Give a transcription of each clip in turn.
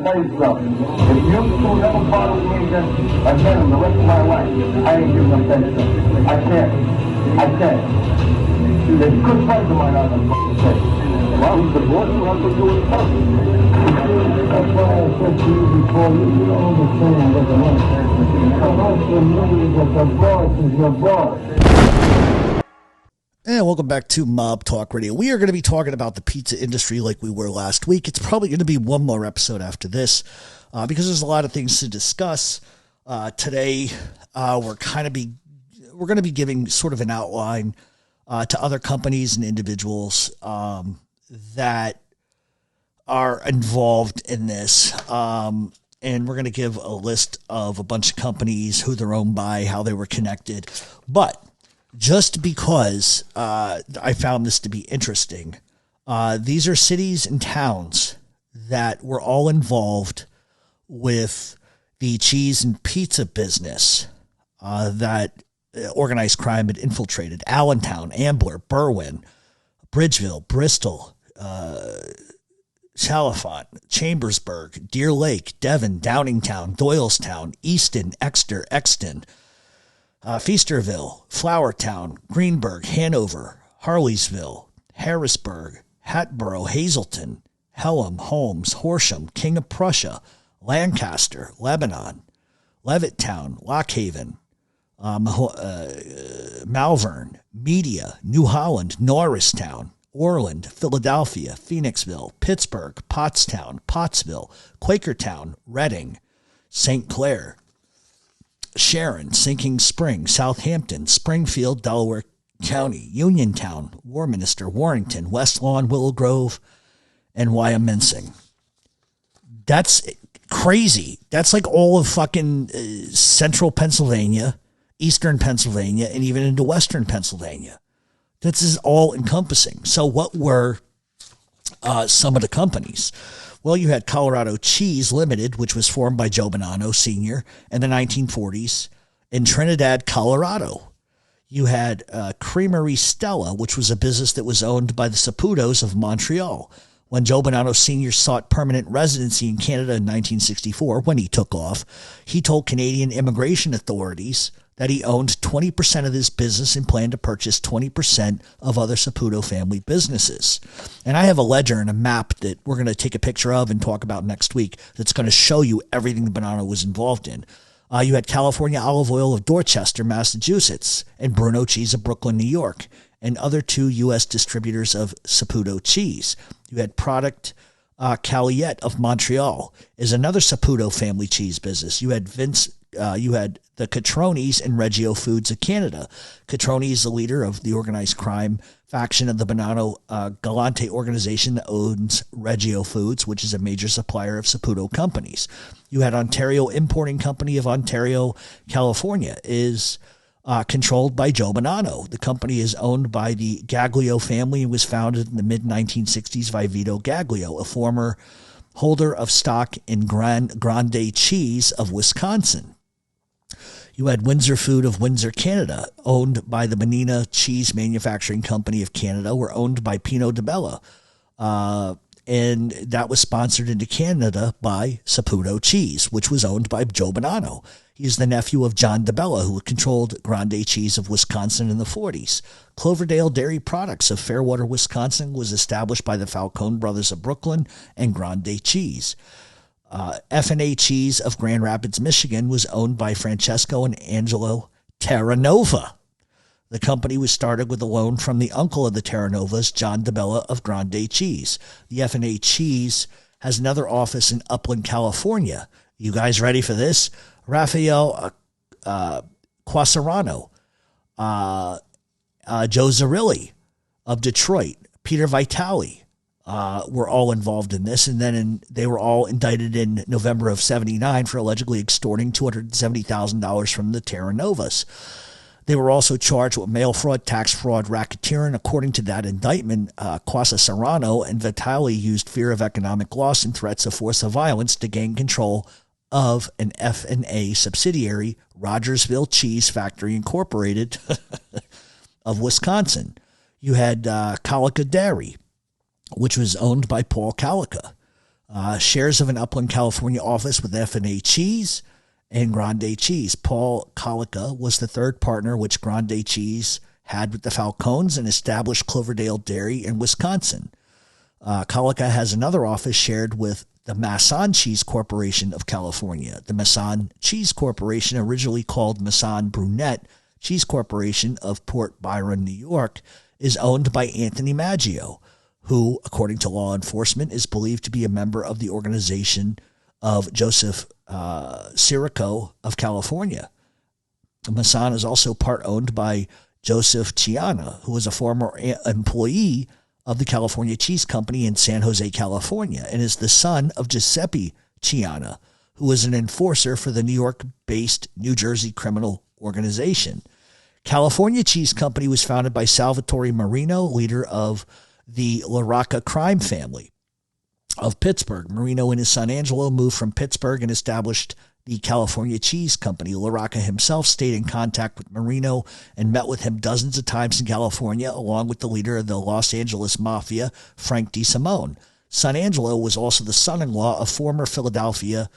tell you something. If you two never bother me again the rest of my life, I ain't giving up that stuff. I can't. There's good friends of mine out there fucking say, well, he's the boss, you have to do his stuff. That's why I said to you before, you don't understand what the money is. The most of me is that the boss is your boss. And welcome back to Mob Talk Radio. We are going to be talking about the pizza industry like we were last week. It's probably going to be one more episode after this because there's a lot of things to discuss. Today, we're going to be giving sort of an outline to other companies and individuals that are involved in this. And we're going to give a list of a bunch of companies, who they're owned by, how they were connected. But just because I found this to be interesting, these are cities and towns that were all involved with the cheese and pizza business that organized crime had infiltrated. Allentown, Ambler, Berwyn, Bridgeville, Bristol, Chalifont, Chambersburg, Deer Lake, Devon, Downingtown, Doylestown, Easton, Exeter, Exton, Feasterville, Flowertown, Greenburg, Hanover, Harleysville, Harrisburg, Hatboro, Hazleton, Pelham, Holmes, Horsham, King of Prussia, Lancaster, Lebanon, Levittown, Lockhaven, Malvern, Media, New Holland, Norristown, Orland, Philadelphia, Phoenixville, Pittsburgh, Pottstown, Pottsville, Quakertown, Reading, St. Clair, Sharon, Sinking Spring, Southampton, Springfield, Delaware County, Uniontown, Warminster, Warrington, West Lawn, Willow Grove, and Wyomissing. That's crazy. That's like all of fucking central Pennsylvania, eastern Pennsylvania, and even into western Pennsylvania. This is all encompassing. So what were some of the companies? Well, you had Colorado Cheese Limited, which was formed by Joe Bonanno Sr. in the 1940s in Trinidad, Colorado. You had Creamery Stella, which was a business that was owned by the Saputos of Montreal. When Joe Bonanno Sr. sought permanent residency in Canada in 1964, when he took off, he told Canadian immigration authorities that he owned 20% of this business and planned to purchase 20% of other Saputo family businesses. And I have a ledger and a map that we're going to take a picture of and talk about next week that's going to show you everything that Bonanno was involved in. You had California Olive Oil of Dorchester, Massachusetts, and Bruno Cheese of Brooklyn, New York, and other two U.S. distributors of Saputo cheese. You had Product Caliette of Montreal is another Saputo family cheese business. You had the Catronis and Reggio Foods of Canada. Catroni is the leader of the organized crime faction of the Bonanno Galante organization that owns Reggio Foods, which is a major supplier of Saputo companies. You had Ontario Importing Company of Ontario, California, is controlled by Joe Bonanno. The company is owned by the Gaglio family and was founded in the mid-1960s by Vito Gaglio, a former holder of stock in Grande Cheese of Wisconsin. You had Windsor Food of Windsor, Canada, owned by the Benina Cheese Manufacturing Company of Canada, were owned by Pino de Bella. And that was sponsored into Canada by Saputo Cheese, which was owned by Joe Bonanno. He is the nephew of John DeBella, who controlled Grande Cheese of Wisconsin in the 40s. Cloverdale Dairy Products of Fairwater, Wisconsin, was established by the Falcone brothers of Brooklyn and Grande Cheese. F&A Cheese of Grand Rapids, Michigan, was owned by Francesco and Angelo Terranova. The company was started with a loan from the uncle of the Terranovas, John DeBella of Grande Cheese. The F&A Cheese has another office in Upland, California. You guys ready for this? Raphael Quasarano, Joe Zarilli of Detroit, Peter Vitale, were all involved in this, and then they were all indicted in November of 79 for allegedly extorting $270,000 from the Terranovas. They were also charged with mail fraud, tax fraud, racketeering. According to that indictment, Quasa Serrano and Vitale used fear of economic loss and threats of force of violence to gain control of an F&A subsidiary, Rogersville Cheese Factory Incorporated of Wisconsin. You had Calica Dairy, which was owned by Paul Calica. Shares of an Upland, California office with F&A Cheese and Grande Cheese. Paul Colica was the third partner which Grande Cheese had with the Falcones and established Cloverdale Dairy in Wisconsin. Colica has another office shared with the Masson Cheese Corporation of California. The Masson Cheese Corporation, originally called Masson Brunette Cheese Corporation of Port Byron, New York, is owned by Anthony Maggio, who, according to law enforcement, is believed to be a member of the organization of Joseph Sirico of California. Masson is also part owned by Joseph Chiana, who was a former employee of the California Cheese Company in San Jose, California, and is the son of Giuseppe Chiana, who was an enforcer for the New York-based New Jersey criminal organization. California Cheese Company was founded by Salvatore Marino, leader of the La Rocca crime family of Pittsburgh. Marino and his son Angelo moved from Pittsburgh and established the California Cheese Company. La Rocca himself stayed in contact with Marino and met with him dozens of times in California, along with the leader of the Los Angeles Mafia, Frank DeSimone. Son Angelo was also the son-in-law of former Philadelphia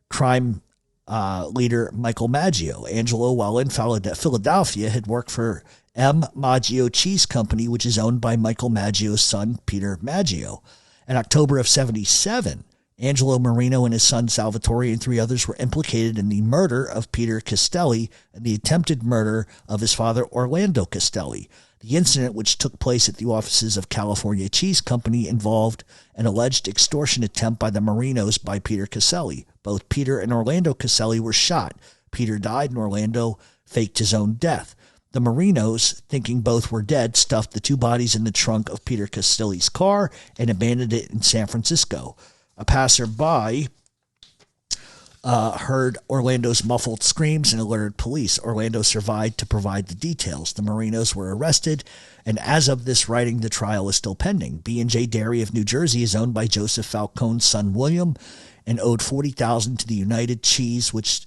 crime leader Michael Maggio. Angelo, while in Philadelphia, had worked for M. Maggio Cheese Company, which is owned by Michael Maggio's son, Peter Maggio. In October of 1977, Angelo Marino and his son Salvatore and three others were implicated in the murder of Peter Castelli and the attempted murder of his father, Orlando Castelli. The incident, which took place at the offices of California Cheese Company, involved an alleged extortion attempt by the Marinos by Peter Castelli. Both Peter and Orlando Castelli were shot. Peter died and Orlando faked his own death. The Marinos, thinking both were dead, stuffed the two bodies in the trunk of Peter Castelli's car and abandoned it in San Francisco. A passerby heard Orlando's muffled screams and alerted police. Orlando survived to provide the details. The Marinos were arrested, and as of this writing, the trial is still pending. B&J Dairy of New Jersey is owned by Joseph Falcone's son William and owed $40,000 to the United Cheese, which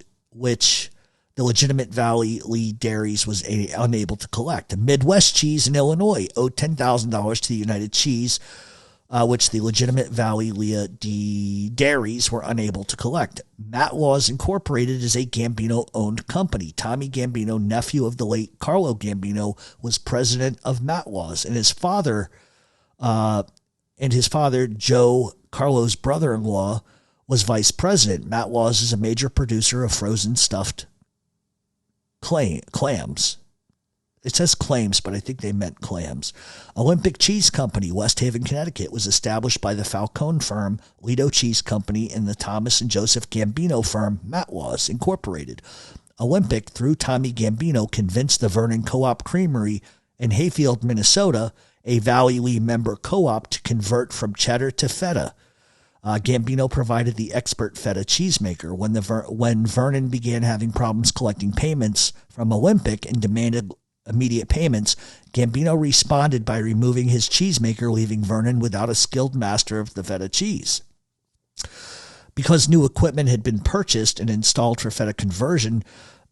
the legitimate Valley Lee Dairies was unable to collect. Midwest Cheese in Illinois owed $10,000 to the United Cheese, which the legitimate Valley Lee Dairies were unable to collect. Matlaws Incorporated is a Gambino-owned company. Tommy Gambino, nephew of the late Carlo Gambino, was president of Matlaws, and his father, Joe, Carlo's brother-in-law, was vice president. Matlaws is a major producer of frozen stuffed clams. It says claims, but I think they meant clams. Olympic Cheese Company, West Haven, Connecticut, was established by the Falcone firm, Lido Cheese Company, and the Thomas and Joseph Gambino firm, Matlaws Incorporated. Olympic, through Tommy Gambino, convinced the Vernon Co-op Creamery in Hayfield, Minnesota, a Valley Lee member co-op, to convert from cheddar to feta. Gambino provided the expert feta cheesemaker. When Vernon began having problems collecting payments from Olympic and demanded immediate payments, Gambino responded by removing his cheesemaker, leaving Vernon without a skilled master of the feta cheese. Because new equipment had been purchased and installed for feta conversion,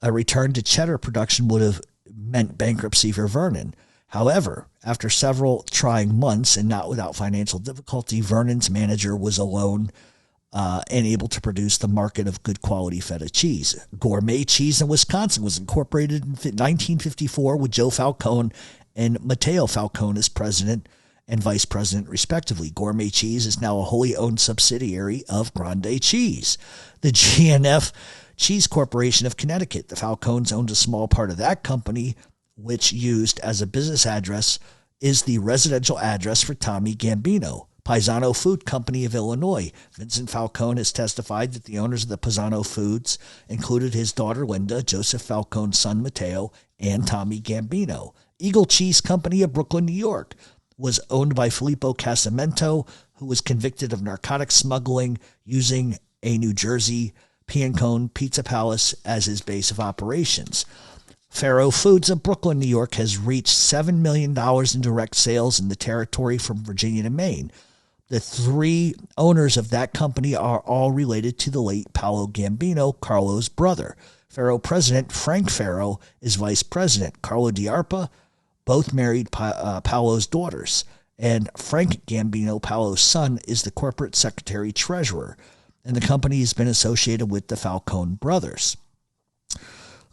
a return to cheddar production would have meant bankruptcy for Vernon. However, after several trying months and not without financial difficulty, Vernon's manager was alone and able to produce the market of good quality feta cheese. Gourmet Cheese in Wisconsin was incorporated in 1954 with Joe Falcone and Matteo Falcone as president and vice president, respectively. Gourmet Cheese is now a wholly owned subsidiary of Grande Cheese. The GNF Cheese Corporation of Connecticut. The Falcones owned a small part of that company, which used as a business address is the residential address for Tommy Gambino. Paisano Food Company of Illinois. Vincent Falcone has testified that the owners of the Paisano Foods included his daughter Linda, Joseph Falcone's son Matteo, and Tommy Gambino. Eagle Cheese Company of Brooklyn, New York, was owned by Filippo Casamento, who was convicted of narcotic smuggling using a New Jersey Piancone Pizza Palace as his base of operations. Ferro Foods of Brooklyn, New York, has reached $7 million in direct sales in the territory from Virginia to Maine. The three owners of that company are all related to the late Paolo Gambino, Carlo's brother. Ferro president Frank Ferro is vice president. Carlo Di Arpa both married Paolo's daughters. And Frank Gambino, Paolo's son, is the corporate secretary-treasurer. And the company has been associated with the Falcone brothers.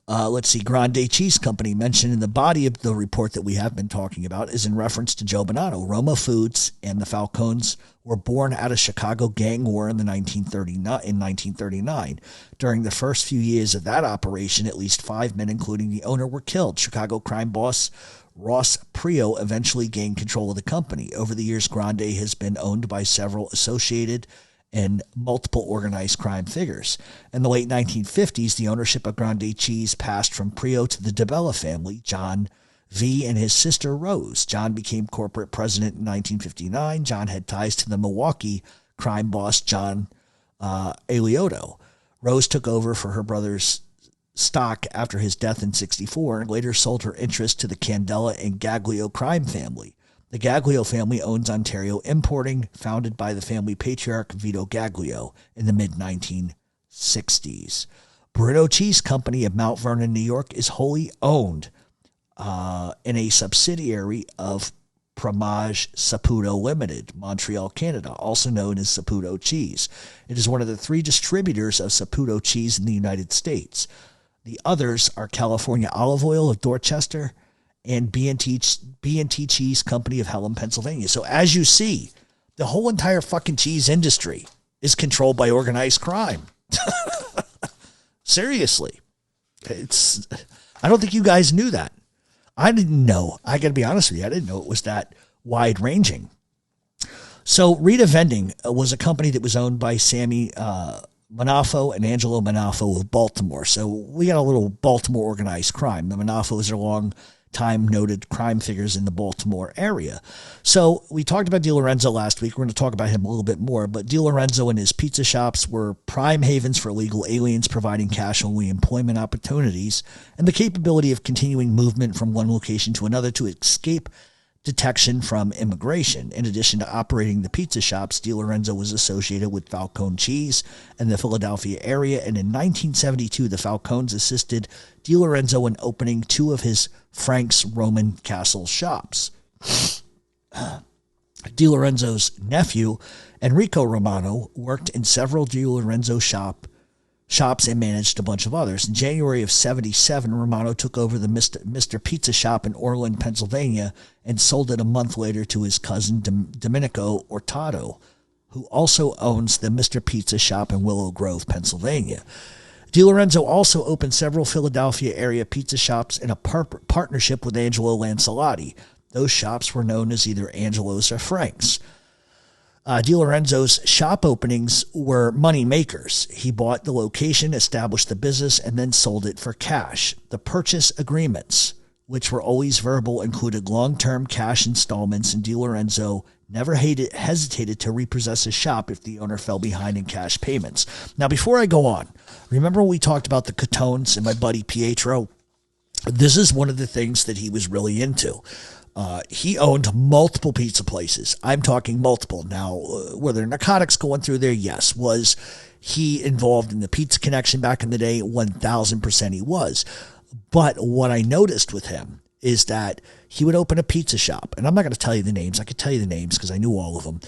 Let's see, Grande Cheese Company, mentioned in the body of the report that we have been talking about, is in reference to Joe Bonanno. Roma Foods and the Falcones were born out of Chicago gang war in 1939. During the first few years of that operation, at least 5 men, including the owner, were killed. Chicago crime boss Ross Prio eventually gained control of the company. Over the years, Grande has been owned by several associated and multiple organized crime figures. In the late 1950s, the ownership of Grande Cheese passed from Prio to the DeBella family, John V. and his sister Rose. John became corporate president in 1959. John had ties to the Milwaukee crime boss, John Alioto. Rose took over for her brother's stock after his death in 1964 and later sold her interest to the Candela and Gaglio crime family. The Gaglio family owns Ontario Importing, founded by the family patriarch Vito Gaglio in the mid-1960s. Brito Cheese Company of Mount Vernon, New York, is wholly owned in a subsidiary of Fromage Saputo Limited, Montreal, Canada, also known as Saputo Cheese. It is one of the 3 distributors of Saputo cheese in the United States. The others are California Olive Oil of Dorchester and B&T Cheese Company of Helena, Pennsylvania. So as you see, the whole entire fucking cheese industry is controlled by organized crime. Seriously. I don't think you guys knew that. I didn't know. I got to be honest with you. I didn't know it was that wide ranging. So Rita Vending was a company that was owned by Sammy Manafo and Angelo Manafo of Baltimore. So we got a little Baltimore organized crime. The Manafos are long-time noted crime figures in the Baltimore area. So we talked about DiLorenzo last week. We're going to talk about him a little bit more. But DiLorenzo and his pizza shops were prime havens for illegal aliens, providing cash-only employment opportunities and the capability of continuing movement from one location to another to escape detection from immigration. In addition to operating the pizza shops, DiLorenzo was associated with Falcone Cheese in the Philadelphia area, and in 1972, the Falcones assisted DiLorenzo in opening 2 of his Frank's Roman Castle shops. DiLorenzo's nephew, Enrico Romano, worked in several DiLorenzo shops and managed a bunch of others. In January of 1977, Romano took over the Mr. Pizza shop in Orland, Pennsylvania, and sold it a month later to his cousin Domenico Ortato, who also owns the Mr. Pizza shop in Willow Grove, Pennsylvania. DiLorenzo also opened several Philadelphia area pizza shops in a partnership with Angelo Lancelotti. Those shops were known as either Angelo's or Frank's. DiLorenzo's shop openings were money makers. He bought the location, established the business, and then sold it for cash. The purchase agreements, which were always verbal, included long-term cash installments, and DiLorenzo never hesitated to repossess his shop if the owner fell behind in cash payments. Now, before I go on, remember when we talked about the Catones and my buddy Pietro? This is one of the things that he was really into. He owned multiple pizza places. I'm talking multiple. Now, were there narcotics going through there? Yes. Was he involved in the pizza connection back in the day? 1,000% he was. But what I noticed with him is that he would open a pizza shop. And I'm not going to tell you the names. I could tell you the names because I knew all of them.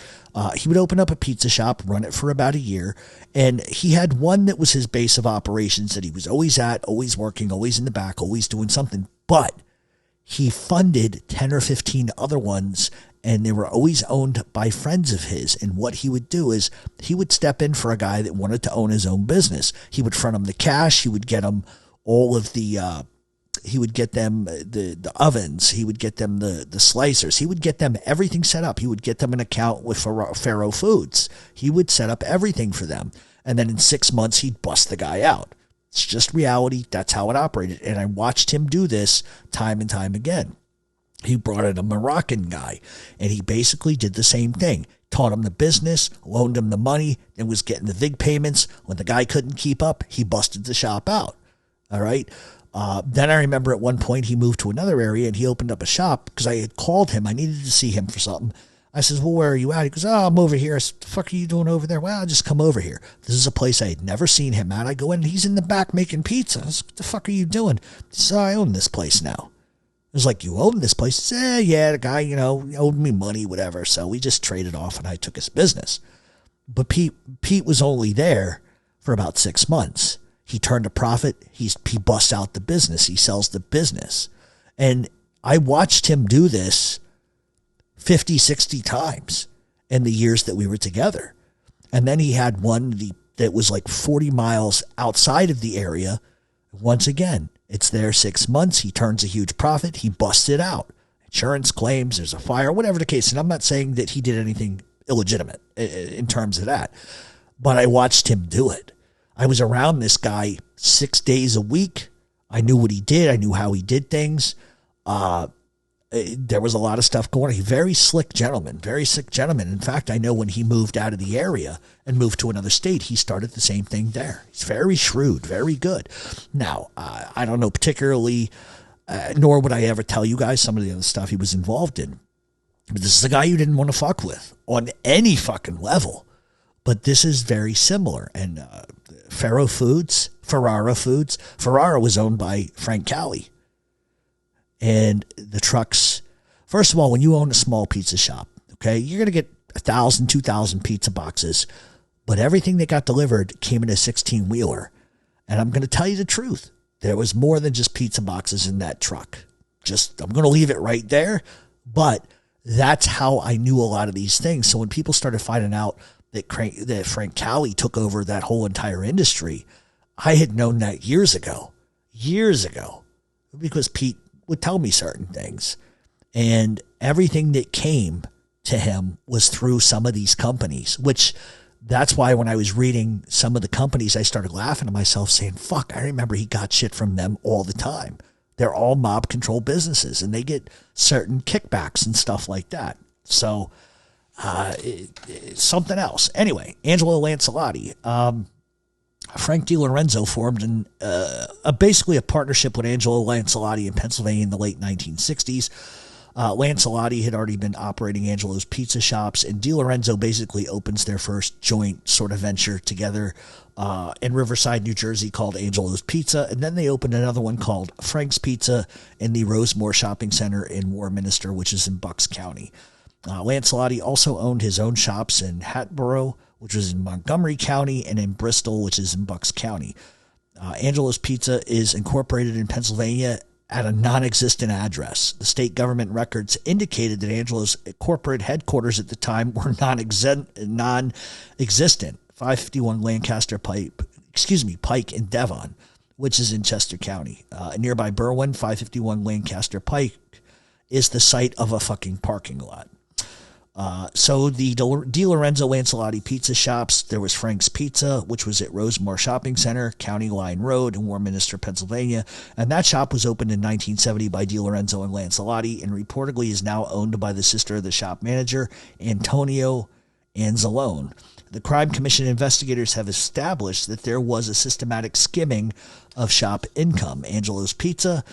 He would open up a pizza shop, run it for about a year. And he had one that was his base of operations that he was always at, always working, always in the back, always doing something. But he funded 10 or 15 other ones, and they were always owned by friends of his. And what he would do is he would step in for a guy that wanted to own his own business. He would front him the cash. He would get him all of the he would get them the ovens. He would get them the slicers. He would get them everything set up. He would get them an account with Ferro Foods. He would set up everything for them. And then in 6 months, he'd bust the guy out. It's just reality. That's how it operated. And I watched him do this time and time again. He brought in a Moroccan guy, and he basically did the same thing. Taught him the business, loaned him the money, and was getting the VIG payments. When the guy couldn't keep up, he busted the shop out. All right? Then I remember at one point he moved to another area, and he opened up a shop because I had called him. I needed to see him for something. I says, well, where are you at? He goes, oh, I'm over here. I said, the fuck are you doing over there? Well, I'll just come over here. This is a place I had never seen him at. I go in, and he's in the back making pizza. I said, what the fuck are you doing? He says, oh, I own this place now. was like, you own this place? He said, yeah, the guy, owed me money, whatever. So we just traded off and I took his business. But Pete was only there for about 6 months. He turned a profit. He busts out the business. He sells the business. And I watched him do this 50, 60 times in the years that we were together. And then he had one that was like 40 miles outside of the area. Once again, it's there 6 months. He turns a huge profit. He busts it out. Insurance claims, there's a fire, whatever the case. And I'm not saying that he did anything illegitimate in terms of that. But I watched him do it. I was around this guy 6 days a week. I knew what he did. I knew how he did things. There was a lot of stuff going on. He's a very slick gentleman, very sick gentleman. In fact, I know when he moved out of the area and moved to another state, he started the same thing there. He's very shrewd, very good. Now, I don't know particularly, nor would I ever tell you guys some of the other stuff he was involved in. But this is a guy you didn't want to fuck with on any fucking level. But this is very similar. And Ferro Foods, Ferrara was owned by Frank Cali. And the trucks, first of all, when you own a small pizza shop, okay, you're going to get 1,000, 2,000 pizza boxes. But everything that got delivered came in a 16-wheeler. And I'm going to tell you the truth. There was more than just pizza boxes in that truck. I'm going to leave it right there. But that's how I knew a lot of these things. So when people started finding out that Frank Cali took over that whole entire industry, I had known that years ago, because Pete would tell me certain things. And everything that came to him was through some of these companies, which that's why when I was reading some of the companies, I started laughing to myself saying, fuck, I remember he got shit from them all the time. They're all mob control businesses and they get certain kickbacks and stuff like that. So it's something else. Anyway, Angelo Lancelotti, Frank DiLorenzo formed basically a partnership with Angelo Lancelotti in Pennsylvania in the late 1960s. Lancelotti had already been operating Angelo's pizza shops, and DiLorenzo basically opens their first joint sort of venture together in Riverside, New Jersey, called Angelo's Pizza, and then they opened another one called Frank's Pizza in the Rosemore Shopping Center in Warminster, which is in Bucks County. Lancelotti also owned his own shops in Hatboro, which was in Montgomery County, and in Bristol, which is in Bucks County. Angelo's Pizza is incorporated in Pennsylvania at a non-existent address. The state government records indicated that Angelo's corporate headquarters at the time were non-existent. 551 Lancaster Pike in Devon, which is in Chester County. Nearby Berwyn, 551 Lancaster Pike is the site of a fucking parking lot. So the DiLorenzo Lancelotti pizza shops, there was Frank's Pizza, which was at Rosemore Shopping Center, County Line Road in Warminster, Pennsylvania. And that shop was opened in 1970 by DiLorenzo and Lancelotti and reportedly is now owned by the sister of the shop manager, Antonio Anzalone. The Crime Commission investigators have established that there was a systematic skimming of shop income. Angelo's Pizza,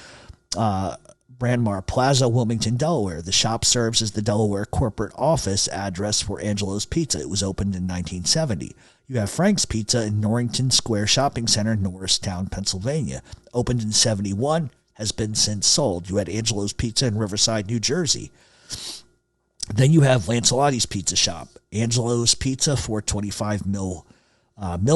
Brandmar Plaza, Wilmington, Delaware. The shop serves as the Delaware corporate office address for Angelo's Pizza. It was opened in 1970. You have Frank's Pizza in Norrington Square Shopping Center, Norristown, Pennsylvania. Opened in 71, has been since sold. You had Angelo's Pizza in Riverside, New Jersey. Then you have Lancelotti's Pizza Shop. Angelo's Pizza, 425 Mill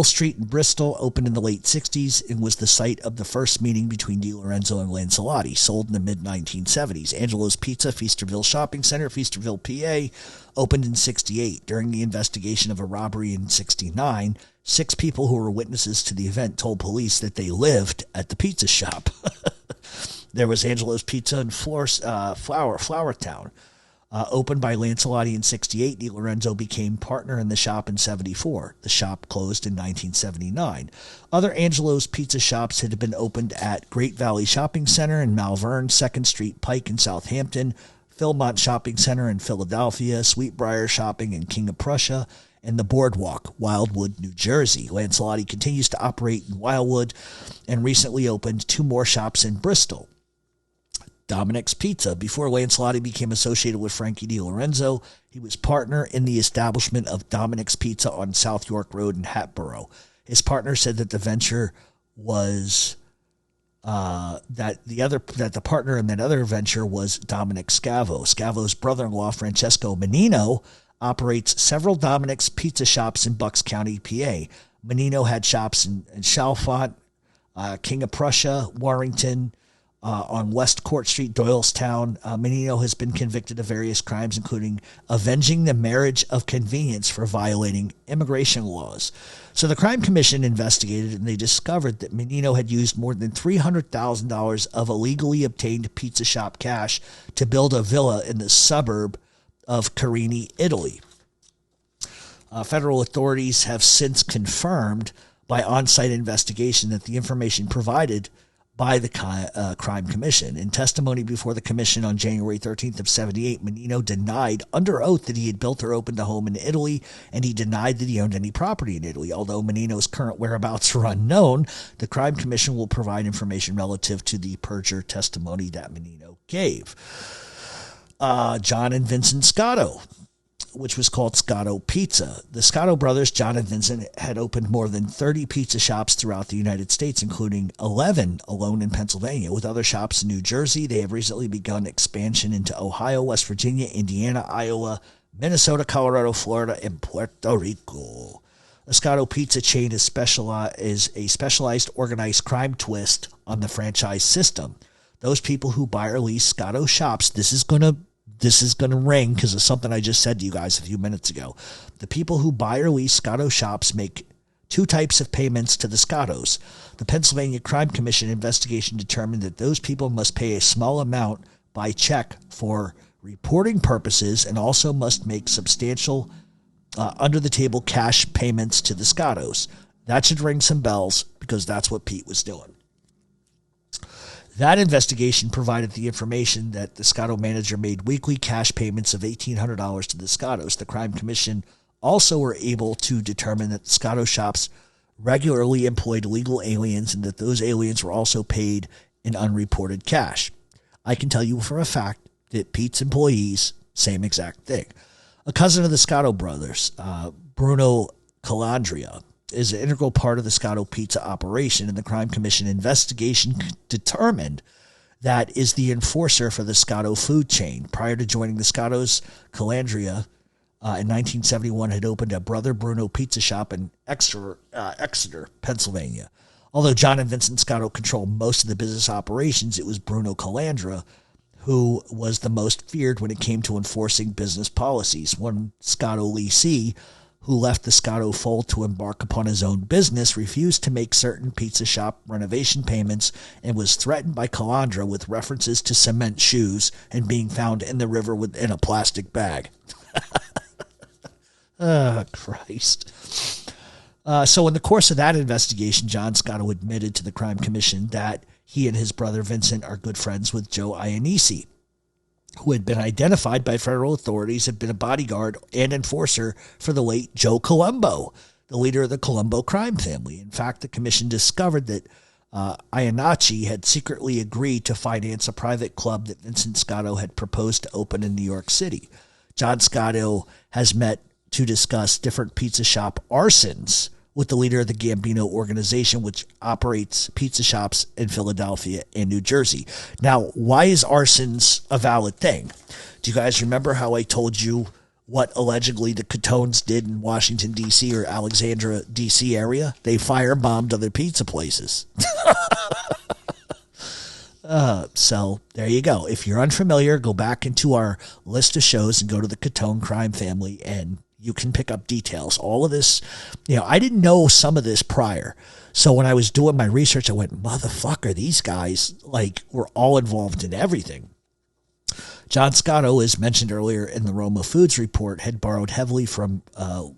Street in Bristol, opened in the late 60s and was the site of the first meeting between DiLorenzo and Lancelotti, sold in the mid-1970s. Angelo's Pizza, Feasterville Shopping Center, Feasterville, PA, opened in 68. During the investigation of a robbery in 69, 6 people who were witnesses to the event told police that they lived at the pizza shop. There was Angelo's Pizza in Flowertown. Opened by Lancelotti in 68, DiLorenzo became partner in the shop in 74. The shop closed in 1979. Other Angelo's Pizza shops had been opened at Great Valley Shopping Center in Malvern, 2nd Street Pike in Southampton, Philmont Shopping Center in Philadelphia, Sweetbriar Shopping in King of Prussia, and the Boardwalk, Wildwood, New Jersey. Lancelotti continues to operate in Wildwood and recently opened 2 more shops in Bristol. Dominic's Pizza. Before Lancelotti became associated with Frankie DiLorenzo, he was partner in the establishment of Dominic's Pizza on South York Road in Hatboro. His partner said that the venture was that the partner in that other venture was Dominic Scavo. Scavo's brother-in-law, Francesco Menino, operates several Dominic's Pizza shops in Bucks County, PA. Menino had shops in Chalfont, King of Prussia, Warrington, on West Court Street, Doylestown. Menino has been convicted of various crimes, including avenging the marriage of convenience for violating immigration laws. So the Crime Commission investigated, and they discovered that Menino had used more than $300,000 of illegally obtained pizza shop cash to build a villa in the suburb of Carini, Italy. Federal authorities have since confirmed by on-site investigation that the information provided by the Crime Commission. In testimony before the commission on January 13th of 78, Menino denied under oath that he had built or opened a home in Italy, and he denied that he owned any property in Italy. Although Menino's current whereabouts are unknown, the Crime Commission will provide information relative to the perjured testimony that Menino gave. John and Vincent Scotto, which was called Scotto Pizza. The Scotto brothers, John and Vincent, had opened more than 30 pizza shops throughout the United States, including 11 alone in Pennsylvania. With other shops in New Jersey, they have recently begun expansion into Ohio, West Virginia, Indiana, Iowa, Minnesota, Colorado, Florida, and Puerto Rico. The Scotto Pizza chain is a specialized organized crime twist on the franchise system. Those people who buy or lease Scotto shops, this is going to ring because of something I just said to you guys a few minutes ago. The people who buy or lease Scotto shops make two types of payments to the Scottos. The Pennsylvania Crime Commission investigation determined that those people must pay a small amount by check for reporting purposes and also must make substantial under-the-table cash payments to the Scottos. That should ring some bells because that's what Pete was doing. That investigation provided the information that the Scotto manager made weekly cash payments of $1,800 to the Scottos. The Crime Commission also were able to determine that the Scotto shops regularly employed illegal aliens and that those aliens were also paid in unreported cash. I can tell you for a fact that Pete's employees, same exact thing. A cousin of the Scotto brothers, Bruno Calandria, is an integral part of the Scotto Pizza operation, and the Crime Commission investigation determined that is the enforcer for the Scotto food chain. Prior to joining the Scottos, Calandria in 1971 had opened a Brother Bruno pizza shop in Exeter, Pennsylvania. Although John and Vincent Scotto controlled most of the business operations, it was Bruno Calandria who was the most feared when it came to enforcing business policies. One Scotto lessee who left the Scotto fold to embark upon his own business, refused to make certain pizza shop renovation payments and was threatened by Calandra with references to cement shoes and being found in the river in a plastic bag. Oh, Christ. So in the course of that investigation, John Scotto admitted to the Crime Commission that he and his brother Vincent are good friends with Joe Ionisi, who had been identified by federal authorities, had been a bodyguard and enforcer for the late Joe Colombo, the leader of the Colombo crime family. In fact, the commission discovered that Ionacci had secretly agreed to finance a private club that Vincent Scotto had proposed to open in New York City. John Scotto has met to discuss different pizza shop arsons with the leader of the Gambino organization, which operates pizza shops in Philadelphia and New Jersey. Now, why is arsons a valid thing? Do you guys remember how I told you what allegedly the Catones did in Washington, D.C. or Alexandria, D.C. area? They firebombed other pizza places. So there you go. If you're unfamiliar, go back into our list of shows and go to the Catone crime family and you can pick up details. All of this, I didn't know some of this prior. So when I was doing my research, I went, motherfucker, these guys, were all involved in everything. John Scotto, as mentioned earlier in the Roma Foods report, had borrowed heavily from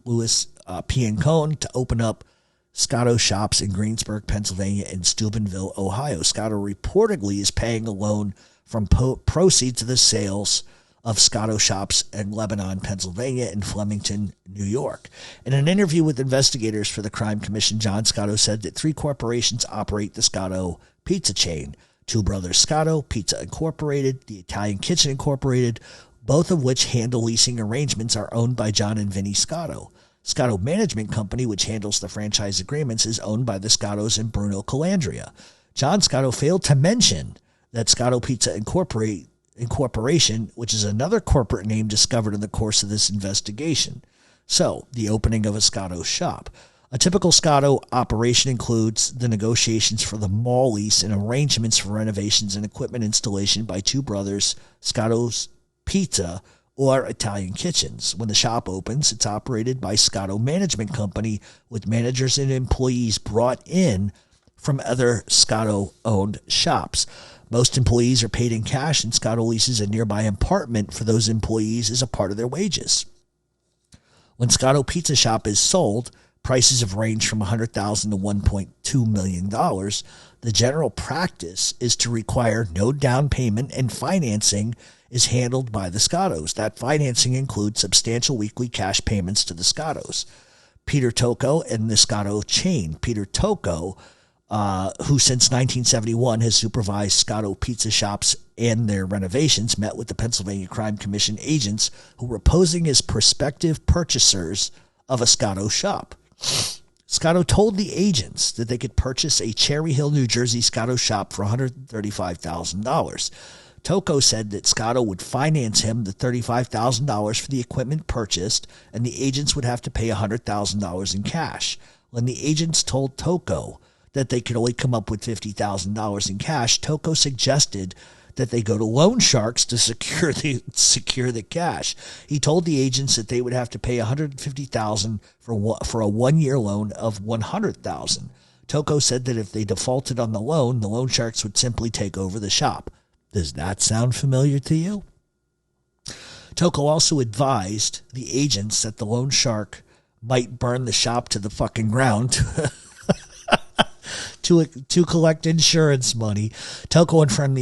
Louis Piancone to open up Scotto shops in Greensburg, Pennsylvania, and Steubenville, Ohio. Scotto reportedly is paying a loan from proceeds of the sales of Scotto shops in Lebanon, Pennsylvania, and Flemington, New York. In an interview with investigators for the Crime Commission, John Scotto said that 3 corporations operate the Scotto pizza chain: Two Brothers Scotto Pizza Incorporated, the Italian Kitchen Incorporated, both of which handle leasing arrangements, are owned by John and Vinnie Scotto. Scotto Management Company, which handles the franchise agreements, is owned by the Scottos and Bruno Calandria. John Scotto failed to mention that Scotto Pizza Incorporation, which is another corporate name discovered in the course of this investigation. So, the opening of a Scotto shop. A typical Scotto operation includes the negotiations for the mall lease and arrangements for renovations and equipment installation by two brothers, Scotto's Pizza or Italian Kitchens. When the shop opens, it's operated by Scotto Management Company with managers and employees brought in from other Scotto-owned shops. Most employees are paid in cash, and Scotto leases a nearby apartment for those employees as a part of their wages. When Scotto Pizza Shop is sold, prices have ranged from $100,000 to $1.2 million. The general practice is to require no down payment, and financing is handled by the Scottos. That financing includes substantial weekly cash payments to the Scottos. Peter Tocco and the Scotto chain. Peter Tocco, who since 1971 has supervised Scotto pizza shops and their renovations, met with the Pennsylvania Crime Commission agents who were posing as prospective purchasers of a Scotto shop. Scotto told the agents that they could purchase a Cherry Hill, New Jersey Scotto shop for $135,000. Tocco said that Scotto would finance him the $35,000 for the equipment purchased, and the agents would have to pay $100,000 in cash. When the agents told Tocco that they could only come up with $50,000 in cash, Tocco suggested that they go to loan sharks to secure the cash. He told the agents that they would have to pay $150,000 for a 1-year loan of $100,000. Tocco said that if they defaulted on the loan sharks would simply take over the shop. Does that sound familiar to you? Tocco also advised the agents that the loan shark might burn the shop to the fucking ground to collect insurance money. Tocco informed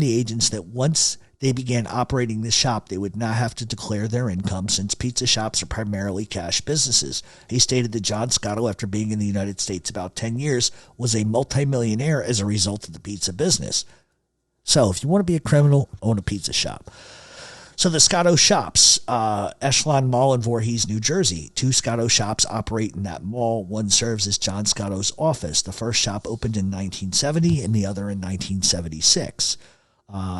the agents that once they began operating the shop, they would not have to declare their income, since pizza shops are primarily cash businesses. He stated that John Scotto, after being in the United States about 10 years, was a multimillionaire as a result of the pizza business. So if you want to be a criminal, own a pizza shop. So the Scotto shops, Echelon Mall in Voorhees, New Jersey. 2 Scotto shops operate in that mall. One serves as John Scotto's office. The first shop opened in 1970 and the other in 1976.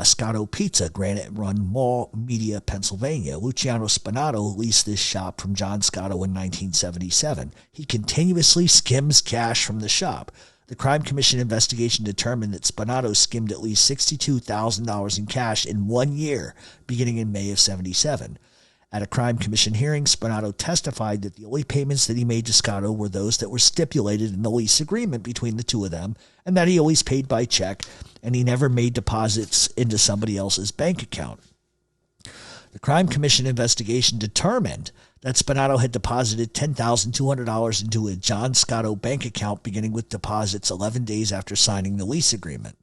Scotto Pizza, Granite Run Mall, Media, Pennsylvania. Luciano Spinato leased this shop from John Scotto in 1977. He continuously skims cash from the shop. The Crime Commission investigation determined that Spinato skimmed at least $62,000 in cash in 1 year, beginning in May of 77. At a Crime Commission hearing, Spinato testified that the only payments that he made to Scotto were those that were stipulated in the lease agreement between the two of them, and that he always paid by check, and he never made deposits into somebody else's bank account. The Crime Commission investigation determined that Spinato had deposited $10,200 into a John Scotto bank account, beginning with deposits 11 days after signing the lease agreement.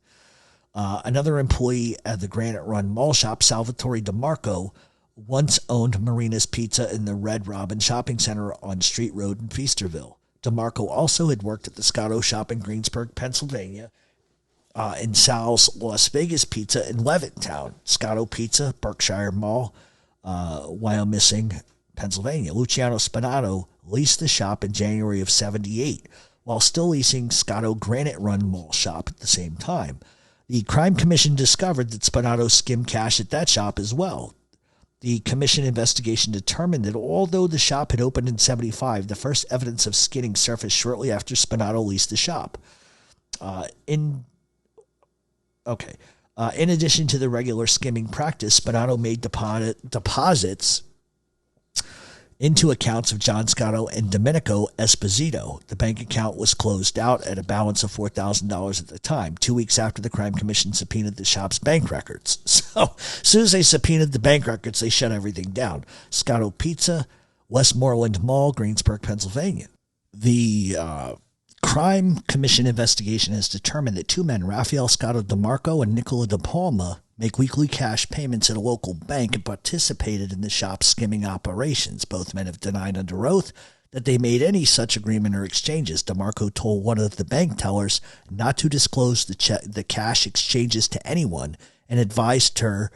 Another employee at the Granite Run Mall shop, Salvatore DeMarco, once owned Marina's Pizza in the Red Robin Shopping Center on Street Road in Feasterville. DeMarco also had worked at the Scotto shop in Greensburg, Pennsylvania, in Sal's Las Vegas Pizza in Levittown, Scotto Pizza, Berkshire Mall, Wyomissing, Pennsylvania. Luciano Spinato leased the shop in January of 78, while still leasing Scotto Granite Run Mall shop at the same time. The Crime Commission discovered that Spinato skimmed cash at that shop as well. The commission investigation determined that although the shop had opened in 75, the first evidence of skimming surfaced shortly after Spinato leased the shop. In addition to the regular skimming practice, Spinato made deposits into accounts of John Scotto and Domenico Esposito. The bank account was closed out at a balance of $4,000 at the time, 2 weeks after the Crime Commission subpoenaed the shop's bank records. So as soon as they subpoenaed the bank records, they shut everything down. Scotto Pizza, Westmoreland Mall, Greensburg, Pennsylvania. The Crime Commission investigation has determined that 2 men, Raphael Scotto DeMarco and Nicola De Palma, make weekly cash payments at a local bank and participated in the shop's skimming operations. Both men have denied under oath that they made any such agreement or exchanges. DeMarco told one of the bank tellers not to disclose the cash exchanges to anyone and advised her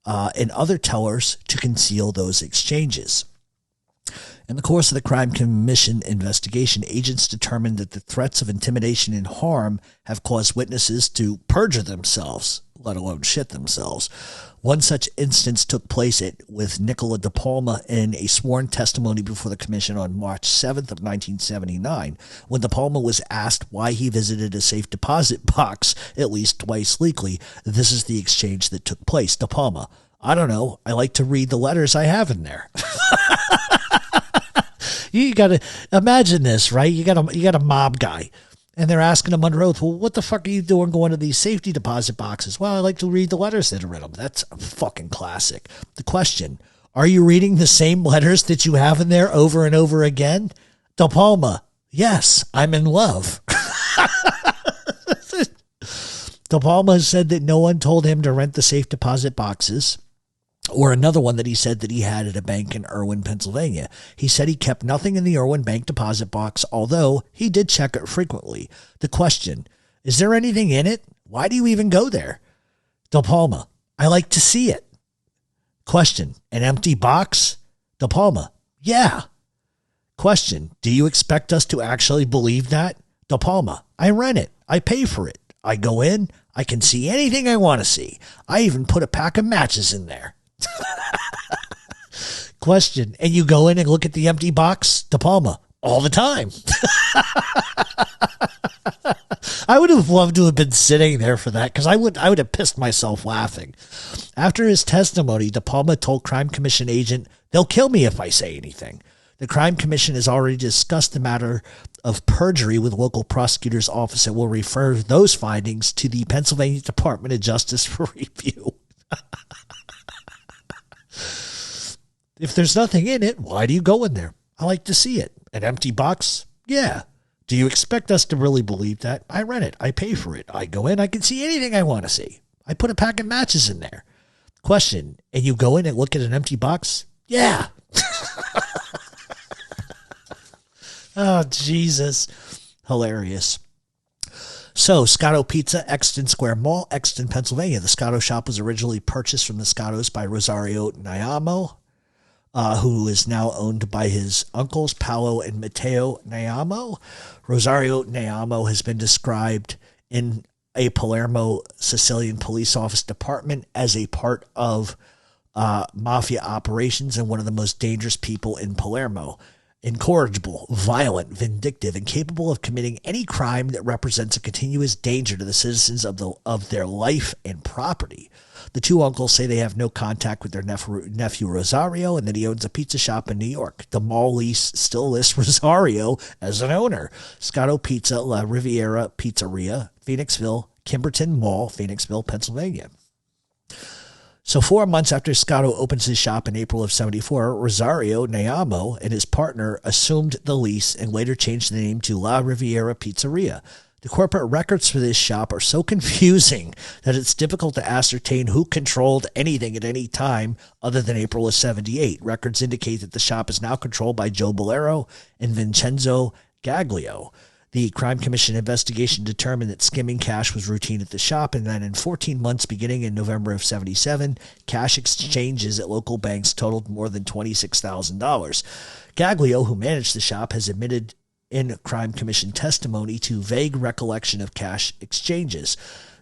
and other tellers to conceal those exchanges. In the course of the Crime Commission investigation, agents determined that the threats of intimidation and harm have caused witnesses to perjure themselves, let alone shit themselves. One such instance took place with Nicola De Palma in a sworn testimony before the commission on March 7th of 1979, when De Palma was asked why he visited a safe deposit box at least twice weekly. This is the exchange that took place. De Palma: I don't know. I like to read the letters I have in there. You got to imagine this, right? You got a mob guy, and they're asking him under oath, well, what the fuck are you doing going to these safety deposit boxes? Well, I like to read the letters that are in them. That's a fucking classic. The question: are you reading the same letters that you have in there over and over again? De Palma: yes, I'm in love. De Palma said that no one told him to rent the safe deposit boxes. Or another one that he said that he had at a bank in Irwin, Pennsylvania. He said he kept nothing in the Irwin bank deposit box, although he did check it frequently. The question: is there anything in it? Why do you even go there? De Palma: I like to see it. Question: an empty box? De Palma: yeah. Question: do you expect us to actually believe that? De Palma: I rent it. I pay for it. I go in. I can see anything I want to see. I even put a pack of matches in there. Question: and you go in and look at the empty box? De Palma: all the time. I would have loved to have been sitting there for that, because I would have pissed myself laughing. After his testimony, De Palma told Crime Commission agent, they'll kill me if I say anything. The Crime Commission has already discussed the matter of perjury with local prosecutor's office and will refer those findings to the Pennsylvania Department of Justice for review. If there's nothing in it, why do you go in there? I like to see it. An empty box? Yeah. Do you expect us to really believe that? I rent it. I pay for it. I go in. I can see anything I want to see. I put a pack of matches in there. Question: and you go in and look at an empty box? Yeah. Oh, Jesus. Hilarious. So, Scotto Pizza, Exton Square Mall, Exton, Pennsylvania. The Scotto shop was originally purchased from the Scottos by Rosario Niamo, who is now owned by his uncles, Paolo and Matteo Niamo. Rosario Niamo has been described in a Palermo Sicilian police office department as a part of mafia operations and one of the most dangerous people in Palermo. Incorrigible, violent, vindictive, and capable of committing any crime that represents a continuous danger to the citizens of their life and property. The two uncles say they have no contact with their nephew Rosario, and that he owns a pizza shop in New York. The mall lease still lists Rosario as an owner. Scotto Pizza, La Riviera Pizzeria, Phoenixville, Kimberton Mall, Phoenixville, Pennsylvania. So 4 months after Scotto opens his shop in April of 74, Rosario Niamo and his partner assumed the lease and later changed the name to La Riviera Pizzeria. The corporate records for this shop are so confusing that it's difficult to ascertain who controlled anything at any time other than April of 78. Records indicate that the shop is now controlled by Joe Bolero and Vincenzo Gaglio. The Crime Commission investigation determined that skimming cash was routine at the shop, and that in 14 months beginning in November of 77, cash exchanges at local banks totaled more than $26,000. Gaglio, who managed the shop, has admitted in Crime Commission testimony to vague recollection of cash exchanges.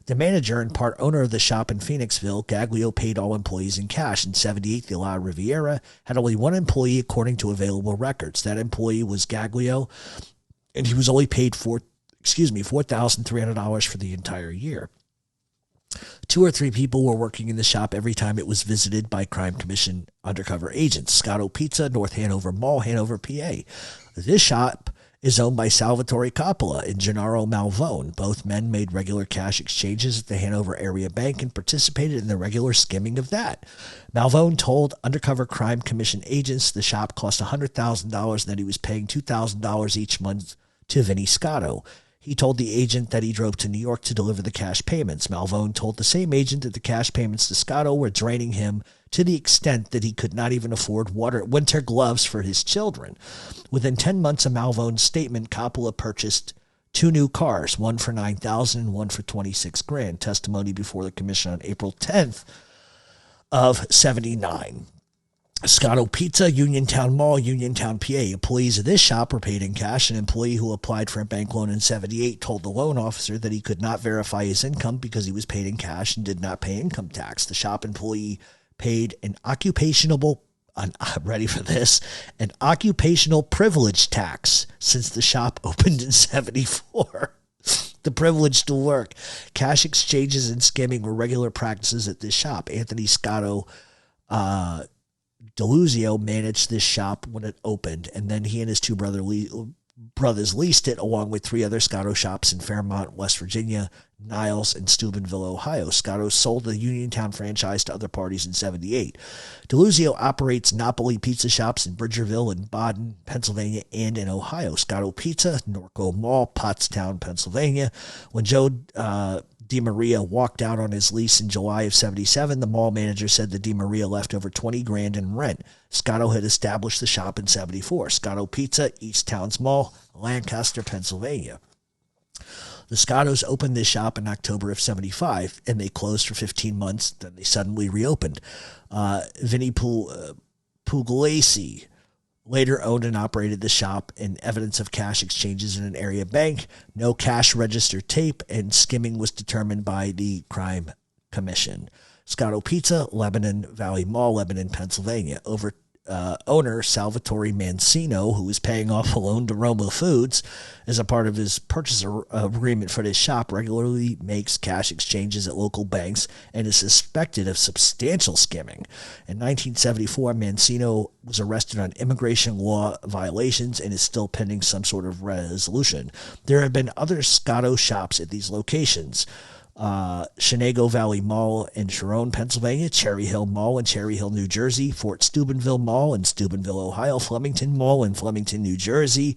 The manager and part owner of the shop in Phoenixville, Gaglio paid all employees in cash. In 78, the La Riviera had only one employee according to available records. That employee was Gaglio, and he was only paid $4,300 for the entire year. 2 or 3 people were working in the shop every time it was visited by Crime Commission undercover agents. Scotto Pizza, North Hanover Mall, Hanover, PA. This shop is owned by Salvatore Coppola and Gennaro Malvone. Both men made regular cash exchanges at the Hanover area bank and participated in the regular skimming of that. Malvone told undercover Crime Commission agents the shop cost $100,000 and that he was paying $2,000 each month to Vinny Scotto. He told the agent that he drove to New York to deliver the cash payments. Malvone told the same agent that the cash payments to Scotto were draining him to the extent that he could not even afford winter gloves for his children. Within 10 months of Malvone's statement, Coppola purchased 2 new cars, one for $9,000 and one for $26,000. Testimony before the commission on April 10th of 79. Scotto Pizza, Uniontown Mall, Uniontown, PA. Employees of this shop were paid in cash. An employee who applied for a bank loan in 78 told the loan officer that he could not verify his income because he was paid in cash and did not pay income tax. The shop employee paid an ready for this, an occupational privilege tax since the shop opened in 74. The privilege to work. Cash exchanges and skimming were regular practices at this shop. Anthony Scotto Deluzio managed this shop when it opened, and then he and his two brothers leased it along with three other Scotto shops in Fairmont, West Virginia, Niles, and Steubenville, Ohio. Scotto sold the Uniontown franchise to other parties in 78. Deluzio operates Napoli pizza shops in Bridgerville and Baden, Pennsylvania, and in Ohio. Scotto Pizza, Norco Mall, Pottstown, Pennsylvania. When Joe DeMaria walked out on his lease in July of 77, the mall manager said that DeMaria left over $20,000 in rent. Scotto had established the shop in 74. Scotto Pizza, East Towns Mall, Lancaster, Pennsylvania. The Scottos opened this shop in October of 75, and they closed for 15 months. Then they suddenly reopened. Vinnie Pugliese later owned and operated the shop, and evidence of cash exchanges in an area bank, no cash register tape, and skimming was determined by the crime commission. Scotto Pizza, Lebanon Valley Mall, Lebanon, Pennsylvania. Owner Salvatore Mancino, who was paying off a loan to Roma Foods as a part of his purchase agreement for this shop, regularly makes cash exchanges at local banks and is suspected of substantial skimming. In 1974, Mancino was arrested on immigration law violations and is still pending some sort of resolution. There have been other Scotto shops at these locations. Shenango Valley Mall in Sharon, Pennsylvania, Cherry Hill Mall in Cherry Hill, New Jersey, Fort Steubenville Mall in Steubenville, Ohio, Flemington Mall in Flemington, New Jersey,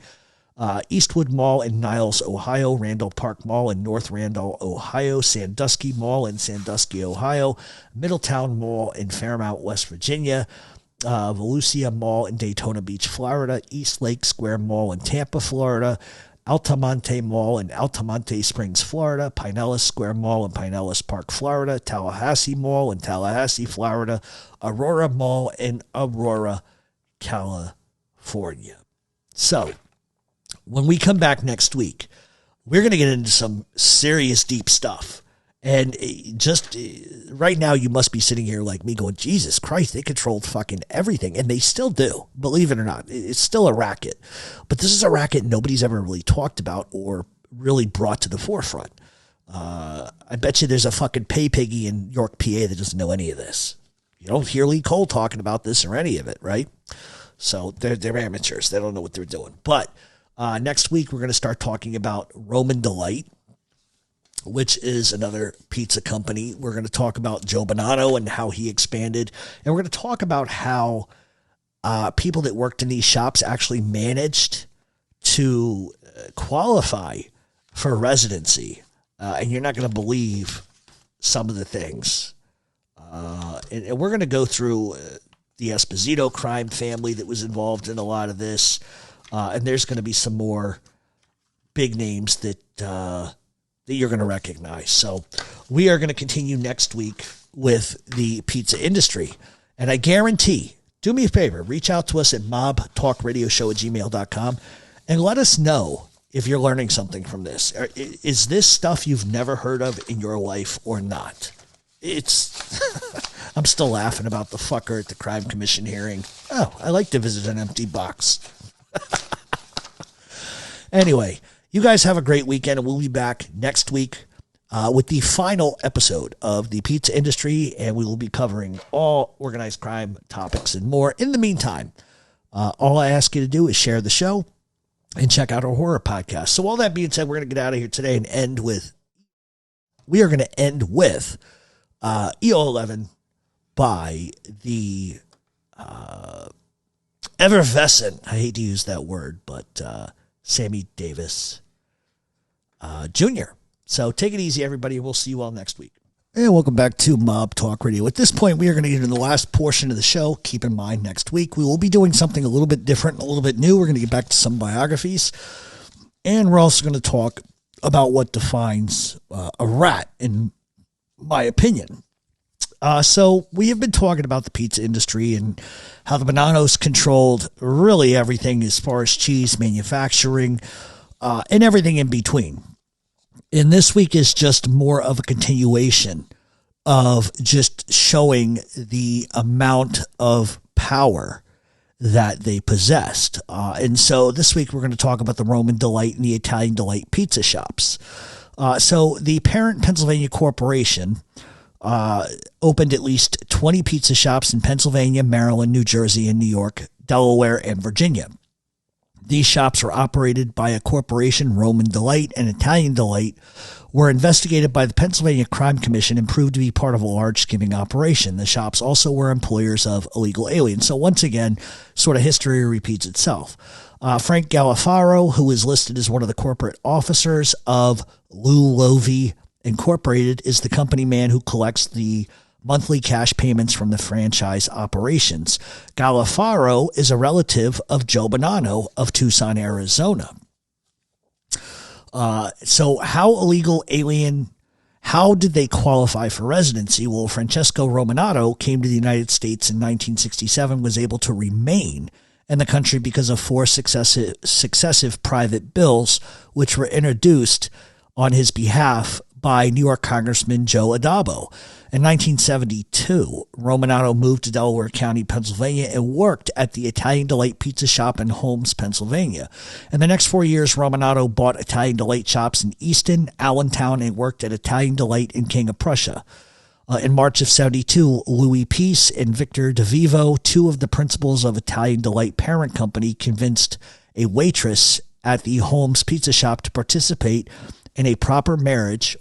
Eastwood Mall in Niles, Ohio, Randall Park Mall in North Randall, Ohio, Sandusky Mall in Sandusky, Ohio, Middletown Mall in Fairmount, West Virginia, Volusia Mall in Daytona Beach, Florida, East Lake Square Mall in Tampa, Florida, Altamonte Mall in Altamonte Springs, Florida, Pinellas Square Mall in Pinellas Park, Florida, Tallahassee Mall in Tallahassee, Florida, Aurora Mall in Aurora, California. So, when we come back next week, we're going to get into some serious deep stuff. And just right now, you must be sitting here like me going, Jesus Christ, they controlled fucking everything. And they still do, believe it or not. It's still a racket. But this is a racket nobody's ever really talked about or really brought to the forefront. I bet you there's a fucking pay piggy in York, PA that doesn't know any of this. You don't hear Lee Cole talking about this or any of it, right? So they're amateurs. They don't know what they're doing. But next week, we're going to start talking about Roman Delight, which is another pizza company. We're going to talk about Joe Bonanno and how he expanded. And we're going to talk about how people that worked in these shops actually managed to qualify for residency. And you're not going to believe some of the things. And we're going to go through the Esposito crime family that was involved in a lot of this. And there's going to be some more big names that you're going to recognize. So we are going to continue next week with the pizza industry. And I guarantee, do me a favor, reach out to us at mobtalkradioshow@gmail.com and let us know if you're learning something from this. Is this stuff you've never heard of in your life or not? I'm still laughing about the fucker at the crime commission hearing. Oh, I like to visit an empty box. Anyway, you guys have a great weekend, and we'll be back next week with the final episode of the pizza industry, and we will be covering all organized crime topics and more. In the meantime, all I ask you to do is share the show and check out our horror podcast. So all that being said, we're going to get out of here today and we are going to end with EO11 by the effervescent, I hate to use that word, but Sammy Davis Jr. So take it easy, everybody. We'll see you all next week. And welcome back to Mob Talk Radio. At this point, we are going to get into the last portion of the show. Keep in mind, next week, we will be doing something a little bit different, a little bit new. We're going to get back to some biographies. And we're also going to talk about what defines a rat, in my opinion. So we have been talking about the pizza industry and how the Bonanos controlled really everything as far as cheese manufacturing and everything in between. And this week is just more of a continuation of just showing the amount of power that they possessed. And so this week we're going to talk about the Roman Delight and the Italian Delight pizza shops. So the parent Pennsylvania corporation opened at least 20 pizza shops in Pennsylvania, Maryland, New Jersey, and New York, Delaware, and Virginia. These shops were operated by a corporation. Roman Delight and Italian Delight were investigated by the Pennsylvania Crime Commission and proved to be part of a large skimming operation. The shops also were employers of illegal aliens. So once again, sort of history repeats itself. Frank Galafaro, who is listed as one of the corporate officers of Lulovi Incorporated, is the company man who collects the monthly cash payments from the franchise operations. Galafaro is a relative of Joe Bonanno of Tucson, Arizona. So how did they qualify for residency? Well, Francesco Romanato came to the United States in 1967, was able to remain in the country because of four successive private bills, which were introduced on his behalf by New York Congressman Joe Adabo. In 1972, Romanato moved to Delaware County, Pennsylvania, and worked at the Italian Delight Pizza Shop in Holmes, Pennsylvania. In the next 4 years, Romanato bought Italian Delight shops in Easton, Allentown, and worked at Italian Delight in King of Prussia. In March of 72, Louis Peace and Victor DeVivo, two of the principals of Italian Delight parent company, convinced a waitress at the Holmes Pizza Shop to participate in a paper marriage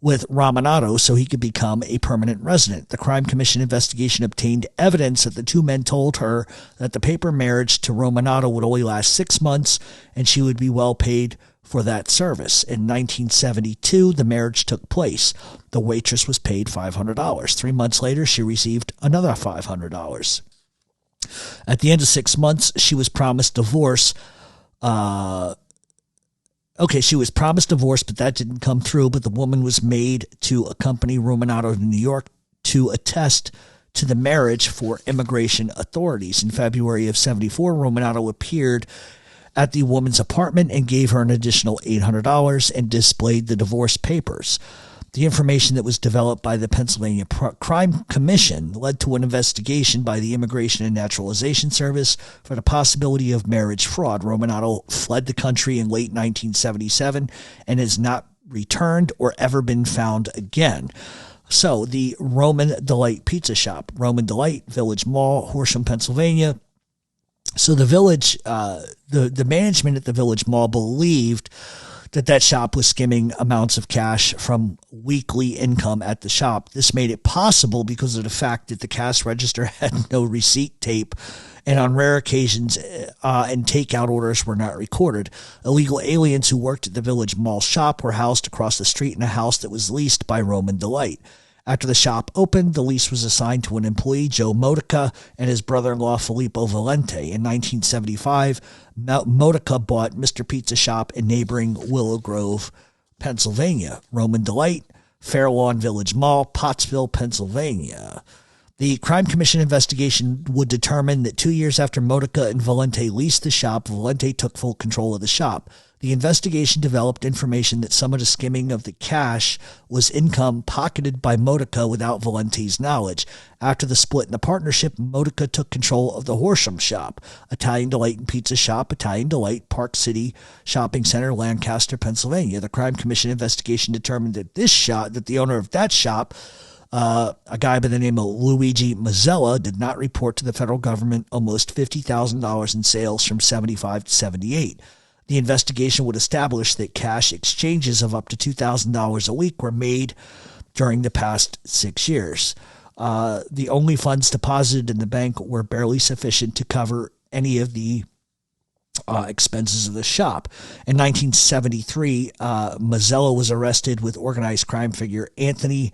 with Romanato so he could become a permanent resident. The Crime Commission investigation obtained evidence that the two men told her that the paper marriage to Romanato would only last 6 months and she would be well paid for that service. In 1972, the marriage took place. The waitress was paid $500. 3 months later, she received another $500. At the end of 6 months, she was promised divorce. She was promised divorce, but that didn't come through. But the woman was made to accompany Romanato to New York to attest to the marriage for immigration authorities. In February of 74, Romanato appeared at the woman's apartment and gave her an additional $800 and displayed the divorce papers. The information that was developed by the Pennsylvania Crime Commission led to an investigation by the Immigration and Naturalization Service for the possibility of marriage fraud. Romanato fled the country in late 1977 and has not returned or ever been found again. So the Roman Delight Pizza Shop, Roman Delight, Village Mall, Horsham, Pennsylvania. So the village, the management at the Village Mall believed that shop was skimming amounts of cash from weekly income at the shop. This made it possible because of the fact that the cash register had no receipt tape, and on rare occasions and takeout orders were not recorded. Illegal aliens who worked at the Village Mall shop were housed across the street in a house that was leased by Roman Delight. After the shop opened, the lease was assigned to an employee, Joe Modica, and his brother-in-law, Filippo Valente. In 1975, Modica bought Mr. Pizza Shop in neighboring Willow Grove, Pennsylvania. Roman Delight, Fair Lawn Village Mall, Pottsville, Pennsylvania. The Crime Commission investigation would determine that 2 years after Modica and Valente leased the shop, Valente took full control of the shop. The investigation developed information that some of the skimming of the cash was income pocketed by Modica without Valente's knowledge. After the split in the partnership, Modica took control of the Horsham shop, Italian Delight and Pizza Shop, Italian Delight, Park City Shopping Center, Lancaster, Pennsylvania. The Crime Commission investigation determined that the owner of that shop, a guy by the name of Luigi Mazzella, did not report to the federal government almost $50,000 in sales from 75 to 78. The investigation would establish that cash exchanges of up to $2,000 a week were made during the past 6 years. The only funds deposited in the bank were barely sufficient to cover any of the expenses of the shop. In 1973, Mazzella was arrested with organized crime figure Anthony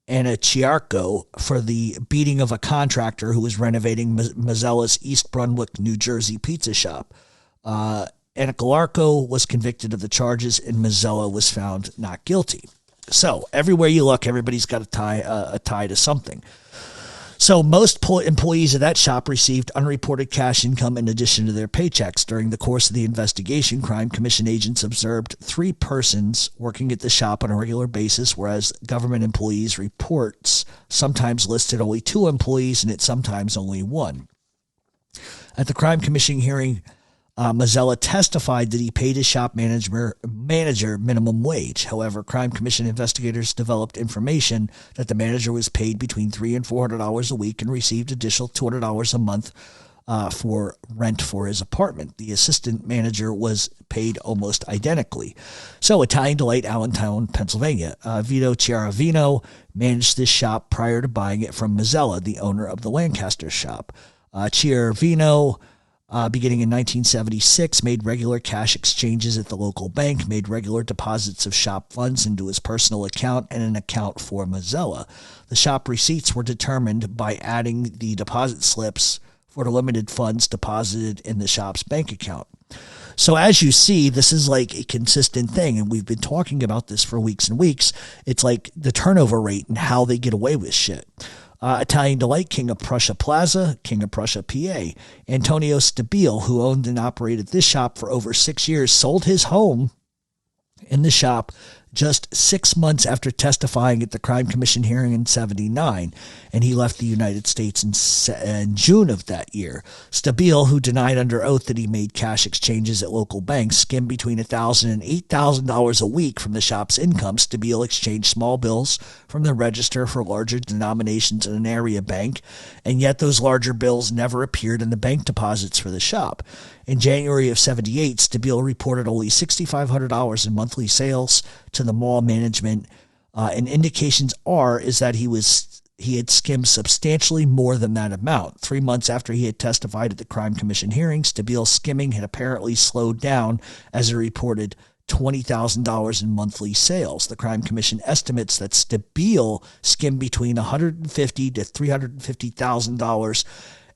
Anacciarco for the beating of a contractor who was renovating Mazzella's East Brunswick, New Jersey pizza shop. Anacciarco was convicted of the charges and Mazzella was found not guilty. So everywhere you look, everybody's got a tie to something. So most employees of that shop received unreported cash income in addition to their paychecks. During the course of the investigation, Crime Commission agents observed 3 persons working at the shop on a regular basis, whereas government employees' reports sometimes listed only 2 employees and it sometimes only 1. At the Crime Commission hearing, Mazzella testified that he paid his shop manager minimum wage. However, Crime Commission investigators developed information that the manager was paid between $300 and $400 a week and received additional $200 a month for rent for his apartment. The assistant manager was paid almost identically. So, Italian Delight, Allentown, Pennsylvania. Vito Chiaravino managed this shop prior to buying it from Mazzella, the owner of the Lancaster shop. Chiaravino, beginning in 1976, made regular cash exchanges at the local bank, made regular deposits of shop funds into his personal account and an account for Mazzella. The shop receipts were determined by adding the deposit slips for the limited funds deposited in the shop's bank account. So as you see, this is like a consistent thing, and we've been talking about this for weeks and weeks. It's like the turnover rate and how they get away with shit. Italian Delight, King of Prussia Plaza, King of Prussia, PA. Antonio Stabile, who owned and operated this shop for over 6 years, sold his home in the shop just 6 months after testifying at the Crime Commission hearing in 1979, and he left the United States in June of that year. Stabile, who denied under oath that he made cash exchanges at local banks, skimmed between $1,000 and $8,000 a week from the shop's income. Stabile exchanged small bills from the register for larger denominations in an area bank, and yet those larger bills never appeared in the bank deposits for the shop. In January of 1978, Stabile reported only $6,500 in monthly sales to the mall management, and indications is that he had skimmed substantially more than that amount. 3 months after he had testified at the Crime Commission hearing, Stabile's skimming had apparently slowed down as he reported $20,000 in monthly sales. The Crime Commission estimates that Stabile skimmed between $150,000 to $350,000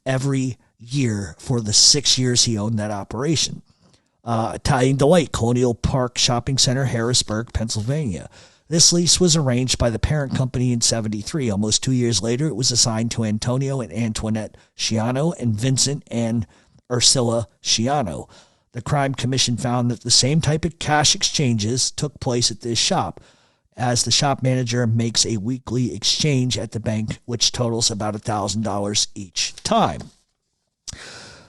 every year for the 6 years he owned that operation. Italian Delight, Colonial Park Shopping Center, Harrisburg, Pennsylvania. This lease was arranged by the parent company in 1973. Almost 2 years later, it was assigned to Antonio and Antoinette Sciano and Vincent and Ursula Sciano. The Crime Commission found that the same type of cash exchanges took place at this shop, as the shop manager makes a weekly exchange at the bank, which totals about $1,000 each time.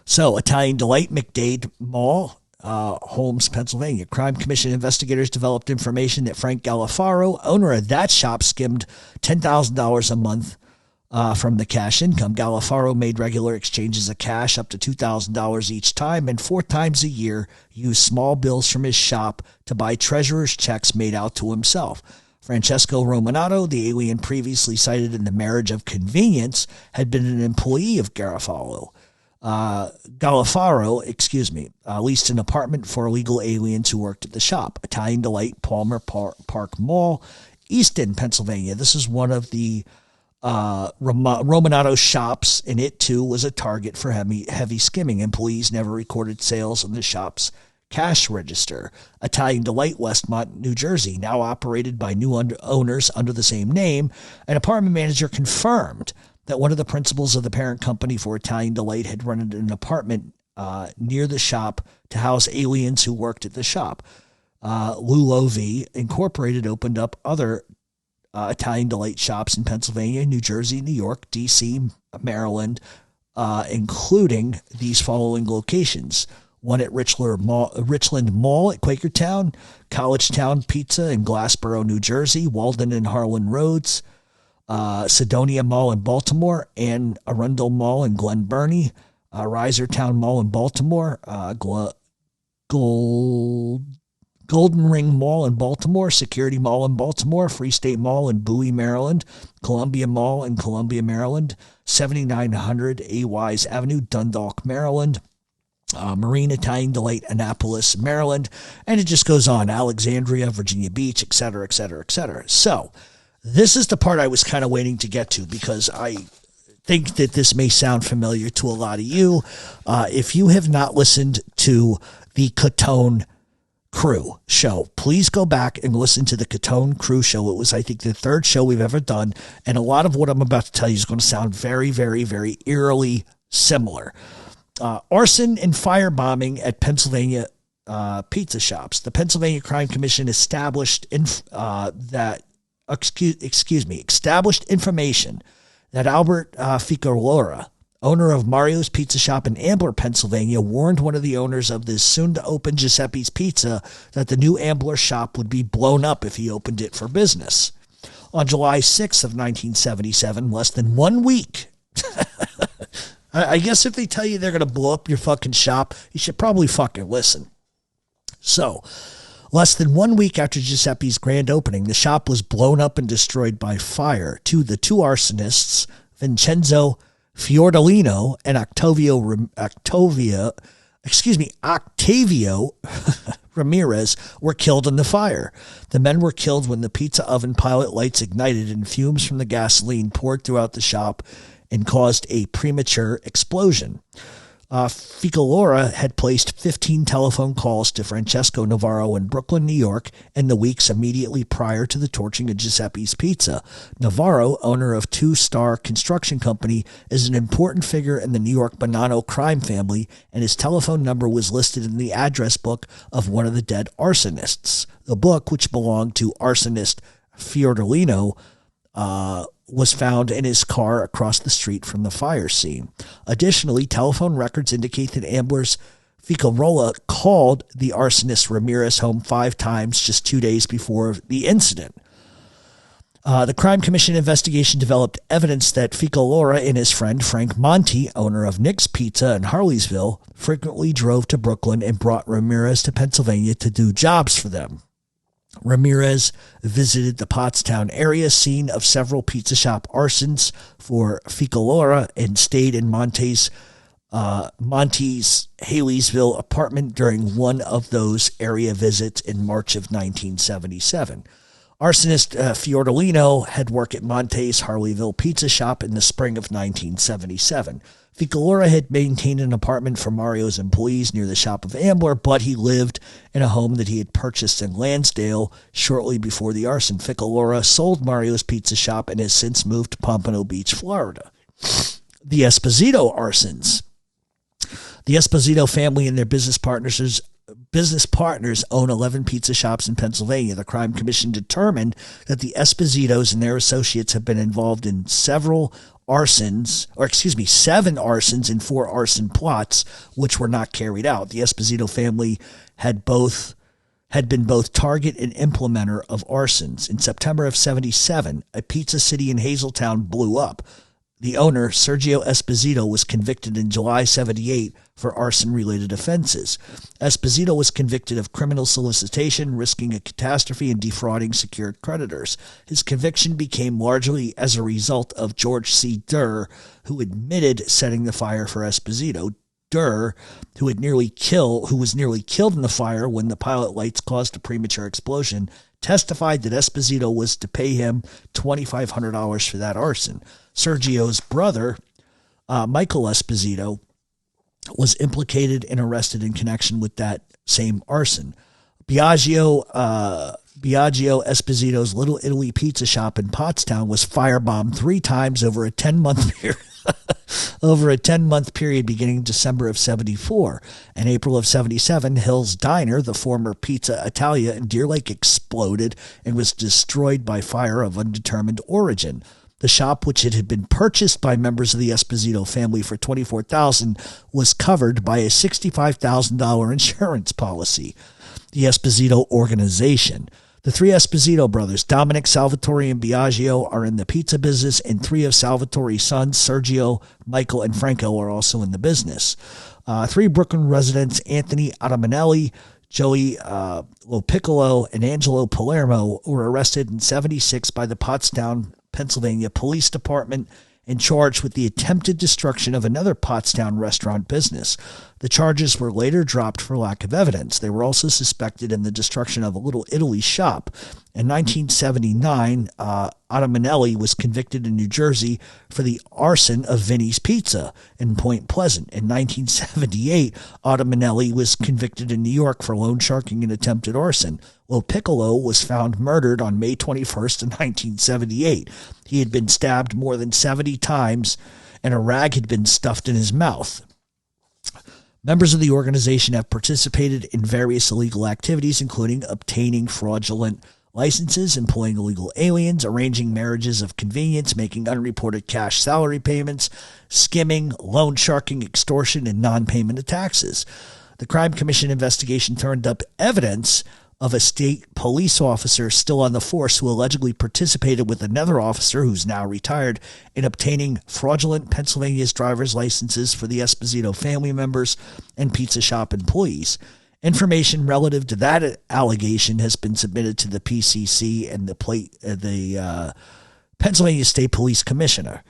So, Italian Delight, McDade Mall, Holmes, Pennsylvania. Crime Commission investigators developed information that Frank Galafaro, owner of that shop, skimmed $10,000 a month from the cash income. Galafaro made regular exchanges of cash up to $2,000 each time, and 4 times a year used small bills from his shop to buy treasurer's checks made out to himself. Francesco Romanato, the alien previously cited in the Marriage of Convenience, had been an employee of Galafaro. Leased an apartment for illegal aliens who worked at the shop. Italian Delight, Palmer Park Mall, Easton, Pennsylvania. This is one of the Romanato shops, and it too was a target for heavy skimming. Employees never recorded sales on the shop's cash register. Italian Delight, Westmont, New Jersey, now operated by new owners under the same name. An apartment manager confirmed that one of the principals of the parent company for Italian Delight had rented an apartment near the shop to house aliens who worked at the shop. Lulovi Incorporated opened up other Italian Delight shops in Pennsylvania, New Jersey, New York, D.C., Maryland, including these following locations. One at Richland Mall at Quakertown, Collegetown Pizza in Glassboro, New Jersey, Walden and Harlan Roads, Sedonia Mall in Baltimore, and Arundel Mall in Glen Burnie, Reisertown Mall in Baltimore, Golden Ring Mall in Baltimore, Security Mall in Baltimore, Free State Mall in Bowie, Maryland, Columbia Mall in Columbia, Maryland, 7900 A. Wise Avenue, Dundalk, Maryland, Marine Italian Delight, Annapolis, Maryland, and it just goes on, Alexandria, Virginia Beach, etc., etc., etc. So, this is the part I was kind of waiting to get to, because I think that this may sound familiar to a lot of you. If you have not listened to the Catone Crew show. Please go back and listen to the Catone Crew show. It was, I think, the third show we've ever done, and a lot of what I'm about to tell you is going to sound very, very, very eerily similar. Arson and firebombbing at Pennsylvania pizza shops. The Pennsylvania Crime Commission established established information that Albert Ficalora, owner of Mario's Pizza Shop in Ambler, Pennsylvania, warned one of the owners of this soon-to-open Giuseppe's Pizza that the new Ambler shop would be blown up if he opened it for business. On July 6th of 1977, less than 1 week, I guess if they tell you they're going to blow up your fucking shop, you should probably fucking listen. So, less than 1 week after Giuseppe's grand opening, the shop was blown up and destroyed by fire. The two arsonists, Vincenzo Fiordolino and Octavio Ramirez, were killed in the fire. The men were killed when the pizza oven pilot lights ignited and fumes from the gasoline poured throughout the shop and caused a premature explosion. Ficalora had placed 15 telephone calls to Francesco Navarro in Brooklyn, New York, in the weeks immediately prior to the torching of Giuseppe's Pizza. Navarro, owner of Two Star Construction Company, is an important figure in the New York Bonanno crime family, and his telephone number was listed in the address book of one of the dead arsonists. The book, which belonged to arsonist Fiordolino, was found in his car across the street from the fire scene. Additionally, telephone records indicate that Ambler's Ficalora called the arsonist Ramirez home 5 times just 2 days before the incident. The Crime Commission investigation developed evidence that Ficalora and his friend Frank Monti, owner of Nick's Pizza in Harleysville, frequently drove to Brooklyn and brought Ramirez to Pennsylvania to do jobs for them. Ramirez visited the Pottstown area, scene of several pizza shop arsons for Ficalora, and stayed in Monty's Haley'sville apartment during one of those area visits in March of 1977. Arsonist Fiordolino had worked at Monte's Harleyville Pizza Shop in the spring of 1977. Ficalora had maintained an apartment for Mario's employees near the shop of Ambler, but he lived in a home that he had purchased in Lansdale shortly before the arson. Ficalora sold Mario's Pizza Shop and has since moved to Pompano Beach, Florida. The Esposito arsons. The Esposito family and their business partners own 11 pizza shops in Pennsylvania. The Crime Commission determined that the Espositos and their associates have been involved in 7 arsons and 4 arson plots, which were not carried out. The Esposito family had been both target and implementer of arsons. In September of 1977, a Pizza City in Hazeltown blew up. The owner, Sergio Esposito, was convicted in July 1978 for arson-related offenses. Esposito was convicted of criminal solicitation, risking a catastrophe, and defrauding secured creditors. His conviction became largely as a result of George C. Durr, who admitted setting the fire for Esposito. Durr, who was nearly killed in the fire when the pilot lights caused a premature explosion, testified that Esposito was to pay him $2,500 for that arson. Sergio's brother, Michael Esposito, was implicated and arrested in connection with that same arson. Biagio Esposito's Little Italy Pizza Shop in Pottstown was firebombed 3 times over a 10-month period. Over a 10-month period beginning December of 1974. In April of 1977, Hill's Diner, the former Pizza Italia in Deer Lake, exploded and was destroyed by fire of undetermined origin. The shop, which had been purchased by members of the Esposito family for $24,000, was covered by a $65,000 insurance policy. The Esposito Organization. The 3 Esposito brothers, Dominic, Salvatore, and Biagio, are in the pizza business, and 3 of Salvatore's sons, Sergio, Michael, and Franco, are also in the business. 3 Brooklyn residents, Anthony Adamanelli, Joey Lopiccolo, and Angelo Palermo, were arrested in 1976 by the Pottstown, Pennsylvania Police Department and charged with the attempted destruction of another Pottstown restaurant business. The charges were later dropped for lack of evidence. They were also suspected in the destruction of a Little Italy shop. In 1979, Ottamanelli was convicted in New Jersey for the arson of Vinny's Pizza in Point Pleasant. In 1978, Ottamanelli was convicted in New York for loan sharking and attempted arson. Lo Piccolo was found murdered on May 21st in 1978. He had been stabbed more than 70 times, and a rag had been stuffed in his mouth. Members of the organization have participated in various illegal activities, including obtaining fraudulent licenses, employing illegal aliens, arranging marriages of convenience, making unreported cash salary payments, skimming, loan sharking, extortion, and non-payment of taxes. The Crime Commission investigation turned up evidence of a state police officer still on the force who allegedly participated with another officer who's now retired in obtaining fraudulent Pennsylvania's driver's licenses for the Esposito family members and pizza shop employees. Information relative to that allegation has been submitted to the PCC and the Pennsylvania State Police Commissioner.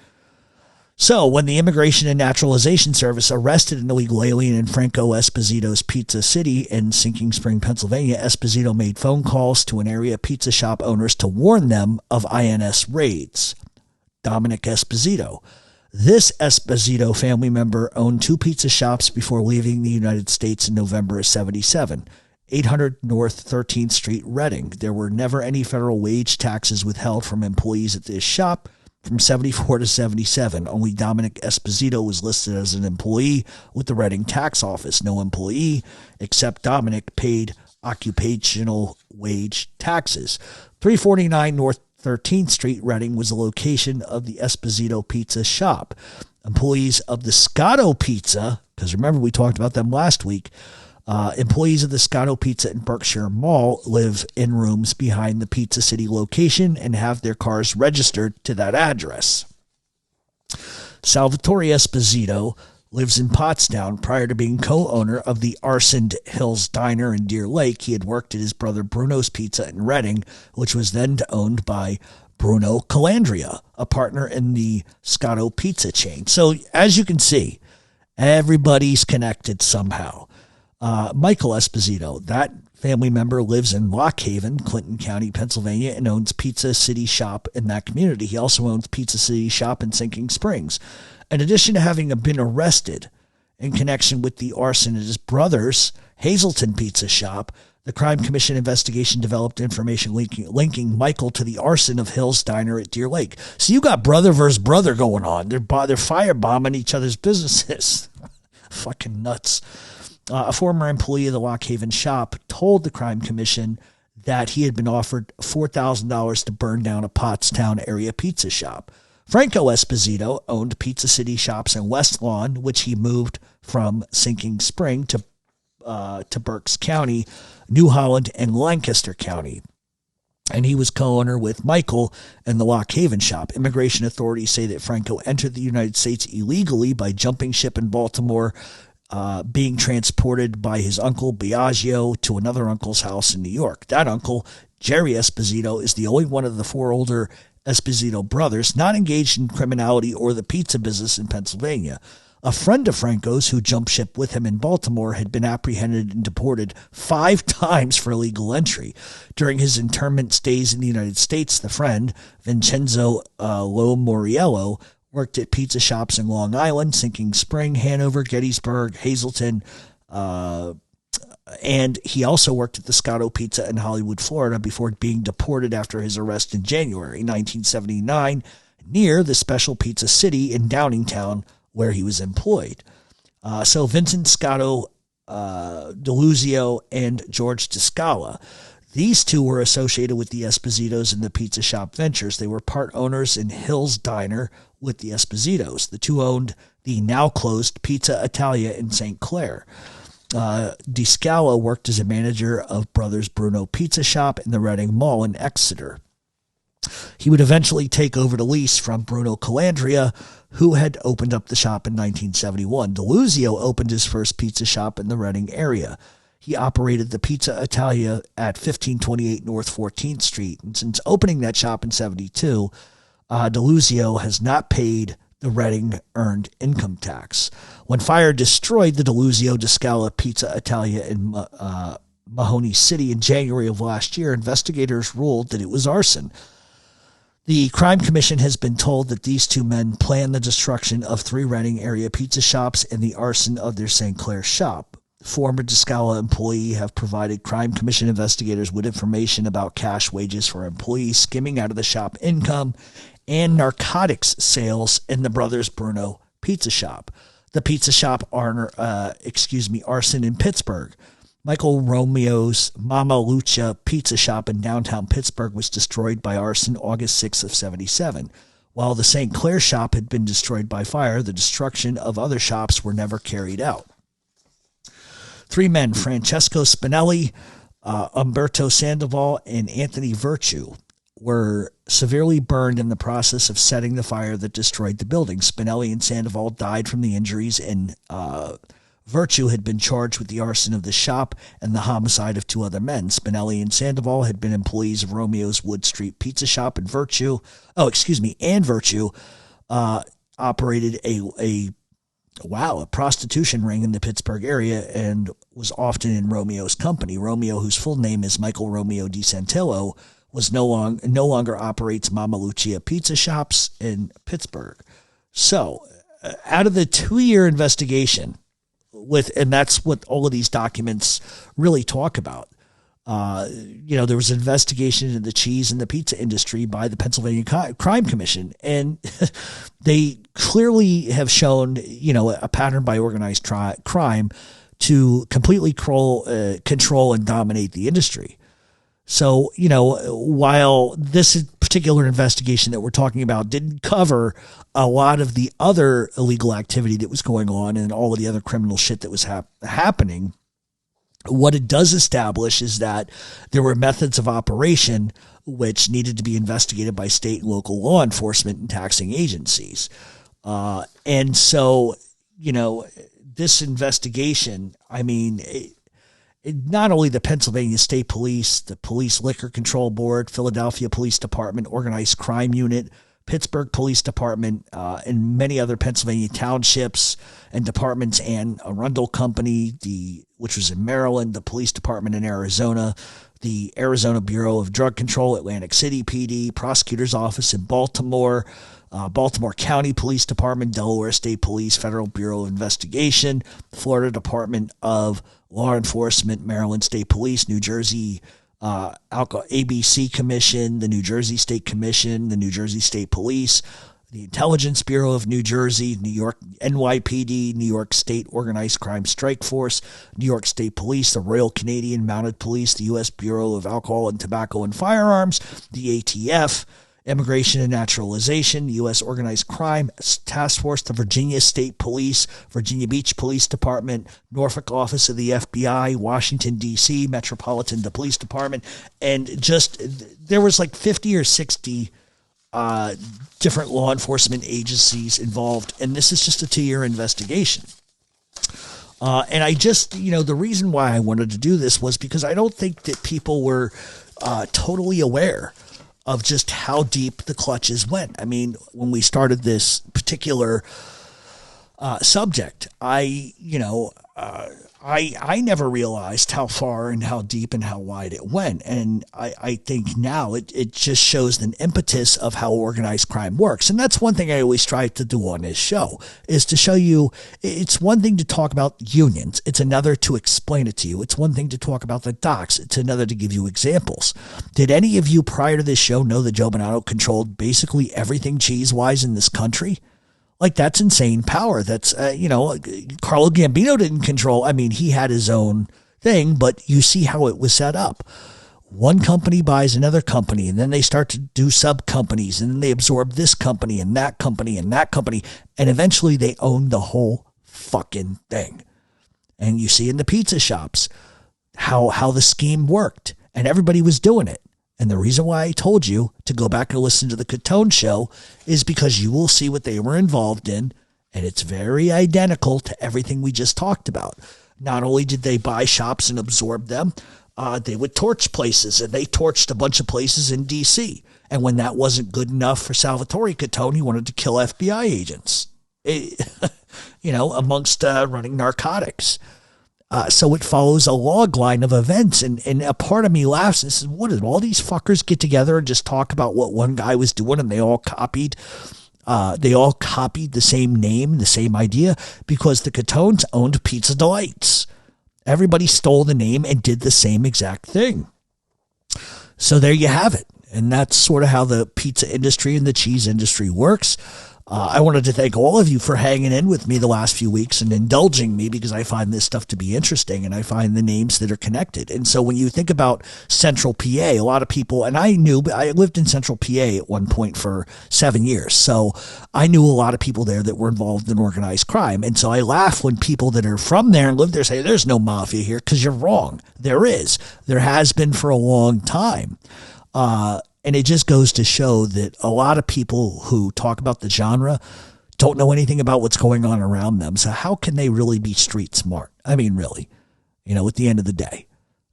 So, when the Immigration and Naturalization Service arrested an illegal alien in Franco Esposito's Pizza City in Sinking Spring, Pennsylvania, Esposito made phone calls to an area pizza shop owners to warn them of INS raids. Dominic Esposito. This Esposito family member owned 2 pizza shops before leaving the United States in November of 1977. 800 North 13th Street, Reading. There were never any federal wage taxes withheld from employees at this shop. From 74 to 77, only Dominic Esposito was listed as an employee with the Reading Tax Office. No employee except Dominic paid occupational wage taxes. 349 North 13th Street, Reading, was the location of the Esposito Pizza shop. Employees of the Scotto Pizza, because remember we talked about them last week, employees of the Scotto Pizza in Berkshire Mall live in rooms behind the Pizza City location and have their cars registered to that address. Salvatore Esposito lives in Pottstown. Prior to being co-owner of the Arson Hills Diner in Deer Lake, he had worked at his brother Bruno's Pizza in Reading, which was then owned by Bruno Calandria, a partner in the Scotto Pizza chain. So, as you can see, everybody's connected somehow. Michael Esposito, that family member, lives in Lock Haven, Clinton County, Pennsylvania, and owns Pizza City Shop in that community. He also owns Pizza City Shop in Sinking Springs. In addition to having been arrested in connection with the arson at his brother's Hazelton Pizza Shop, the Crime Commission investigation developed information linking Michael to the arson of Hill's Diner at Deer Lake. So you got brother versus brother going on. They're firebombing each other's businesses. Fucking nuts. A former employee of the Lock Haven shop told the Crime Commission that he had been offered $4,000 to burn down a Pottstown area pizza shop. Franco Esposito owned Pizza City shops in West Lawn, which he moved from Sinking Spring to Berks County, New Holland, and Lancaster County. And he was co-owner with Michael in the Lock Haven shop. Immigration authorities say that Franco entered the United States illegally by jumping ship in Baltimore, being transported by his uncle Biagio to another uncle's house in New York. That uncle, Jerry Esposito, is the only one of the 4 older Esposito brothers not engaged in criminality or the pizza business in Pennsylvania. A friend of Franco's who jumped ship with him in Baltimore had been apprehended and deported 5 times for illegal entry. During his internment stays in the United States, the friend, Vincenzo Lo Moriello, worked at pizza shops in Long Island, Sinking Spring, Hanover, Gettysburg, Hazelton, and he also worked at the Scotto Pizza in Hollywood, Florida, before being deported after his arrest in January 1979 near the Special Pizza City in Downingtown, where he was employed. So Vincent Scotto DeLuzio and George DeScala, these two were associated with the Espositos in the pizza shop ventures. They were part owners in Hill's Diner with the Espositos. The two owned the now-closed Pizza Italia in St. Clair. DeScala worked as a manager of Brothers Bruno Pizza Shop in the Reading Mall in Exeter. He would eventually take over the lease from Bruno Calandria, who had opened up the shop in 1971. DeLuzio opened his first pizza shop in the Reading area. He operated the Pizza Italia at 1528 North 14th Street. And since opening that shop in 72, DeLuzio has not paid the Reading earned income tax. When fire destroyed the DeLuzio DeScala Pizza Italia in Mahoney City in January of last year, investigators ruled that it was arson. The Crime Commission has been told that these two men planned the destruction of 3 Reading area pizza shops and the arson of their St. Clair shop. Former Descala employee have provided Crime Commission investigators with information about cash wages for employees skimming out of the shop income and narcotics sales in the Brothers Bruno pizza shop. The pizza shop arson in Pittsburgh. Michael Romeo's Mama Lucia pizza shop in downtown Pittsburgh was destroyed by arson August 6th of 1977. While the St. Clair shop had been destroyed by fire, the destruction of other shops were never carried out. 3 men, Francesco Spinelli, Umberto Sandoval, and Anthony Virtue, were severely burned in the process of setting the fire that destroyed the building. Spinelli and Sandoval died from the injuries, and Virtue had been charged with the arson of the shop and the homicide of 2 other men. Spinelli and Sandoval had been employees of Romeo's Wood Street Pizza Shop, and Virtue operated a prostitution ring in the Pittsburgh area and was often in Romeo's company. Romeo, whose full name is Michael Romeo Di Santillo, was no longer operates Mama Lucia pizza shops in Pittsburgh. So, out of the 2-year investigation, and that's what all of these documents really talk about. There was an investigation into the cheese and the pizza industry by the Pennsylvania Crime Commission, and they clearly have shown, a pattern by organized crime to completely control and dominate the industry. So, while this particular investigation that we're talking about didn't cover a lot of the other illegal activity that was going on and all of the other criminal shit that was happening, what it does establish is that there were methods of operation which needed to be investigated by state and local law enforcement and taxing agencies. And so, this investigation, not only the Pennsylvania State Police, the Police Liquor Control Board, Philadelphia Police Department, Organized Crime Unit, Pittsburgh Police Department, and many other Pennsylvania townships and departments, and Arundel Company, which was in Maryland, the Police Department in Arizona, the Arizona Bureau of Drug Control, Atlantic City PD, Prosecutor's Office in Baltimore, Baltimore County Police Department, Delaware State Police, Federal Bureau of Investigation, Florida Department of Law Enforcement, Maryland State Police, New Jersey ABC Commission, the New Jersey State Commission, the New Jersey State Police, the Intelligence Bureau of New Jersey, New York NYPD, New York State Organized Crime Strike Force, New York State Police, the Royal Canadian Mounted Police, the U.S. Bureau of Alcohol and Tobacco and Firearms, the ATF, Immigration and Naturalization, U.S. Organized Crime Task Force, the Virginia State Police, Virginia Beach Police Department, Norfolk Office of the FBI, Washington, D.C., Metropolitan Police Department, and there was like 50 or 60 different law enforcement agencies involved, and this is just a 2-year investigation. And the reason why I wanted to do this was because I don't think that people were totally aware of just how deep the clutches went. When we started this particular subject, I never realized how far and how deep and how wide it went. And I think now it just shows an impetus of how organized crime works. And that's one thing I always try to do on this show, is to show you it's one thing to talk about unions. It's another to explain it to you. It's one thing to talk about the docs. It's another to give you examples. Did any of you prior to this show know that Joe Bonanno controlled basically everything cheese-wise in this country? Like, that's insane power. That's, Carlo Gambino didn't control. He had his own thing, but you see how it was set up. One company buys another company, and then they start to do sub-companies, and then they absorb this company and that company and that company, and eventually they own the whole fucking thing. And you see in the pizza shops how the scheme worked, and everybody was doing it. And the reason why I told you to go back and listen to the Catone show is because you will see what they were involved in, and it's very identical to everything we just talked about. Not only did they buy shops and absorb them, they would torch places, and they torched a bunch of places in D.C. And when that wasn't good enough for Salvatore Catone, he wanted to kill FBI agents, amongst running narcotics. So it follows a log line of events. And a part of me laughs and says, what did all these fuckers get together and just talk about what one guy was doing, and they all copied the same name, the same idea, because the Catones owned Pizza Delights. Everybody stole the name and did the same exact thing. So there you have it. And that's sort of how the pizza industry and the cheese industry works. I wanted to thank all of you for hanging in with me the last few weeks and indulging me, because I find this stuff to be interesting and I find the names that are connected. And so when you think about Central PA, a lot of people, and I lived in Central PA at one point for 7 years. So I knew a lot of people there that were involved in organized crime. And so I laugh when people that are from there and live there say, there's no mafia here, because you're wrong. There is. There has been for a long time. And it just goes to show that a lot of people who talk about the genre don't know anything about what's going on around them. So how can they really be street smart? I mean, really, at the end of the day.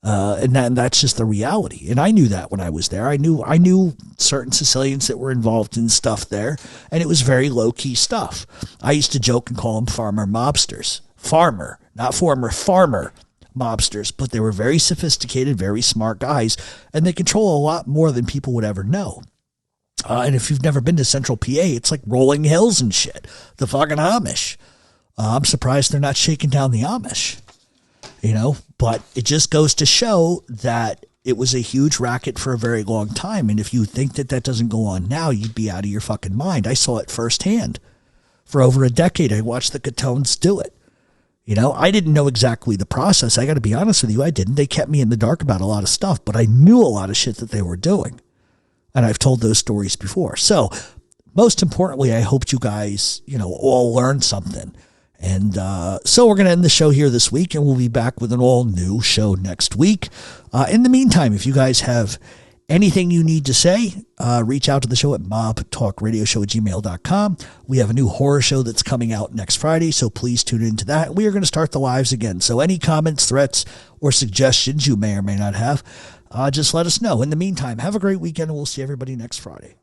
And that's just the reality. And I knew that when I was there. I knew certain Sicilians that were involved in stuff there, and it was very low-key stuff. I used to joke and call them farmer mobsters. Farmer, not former, farmer mobsters, but they were very sophisticated, very smart guys, and they control a lot more than people would ever know. And if you've never been to Central PA, it's like rolling hills and shit. The fucking Amish. I'm surprised they're not shaking down the Amish, but it just goes to show that it was a huge racket for a very long time. And if you think that doesn't go on now, you'd be out of your fucking mind. I saw it firsthand. For over a decade, I watched the Catones do it. I didn't know exactly the process. I got to be honest with you, I didn't. They kept me in the dark about a lot of stuff, but I knew a lot of shit that they were doing. And I've told those stories before. So most importantly, I hoped you guys, all learned something. And so we're going to end the show here this week, and we'll be back with an all new show next week. In the meantime, if you guys have anything you need to say, reach out to the show at mobtalkradioshow@gmail.com. We have a new horror show that's coming out next Friday, so please tune into that. We are going to start the lives again. So any comments, threats, or suggestions you may or may not have, just let us know. In the meantime, have a great weekend, and we'll see everybody next Friday.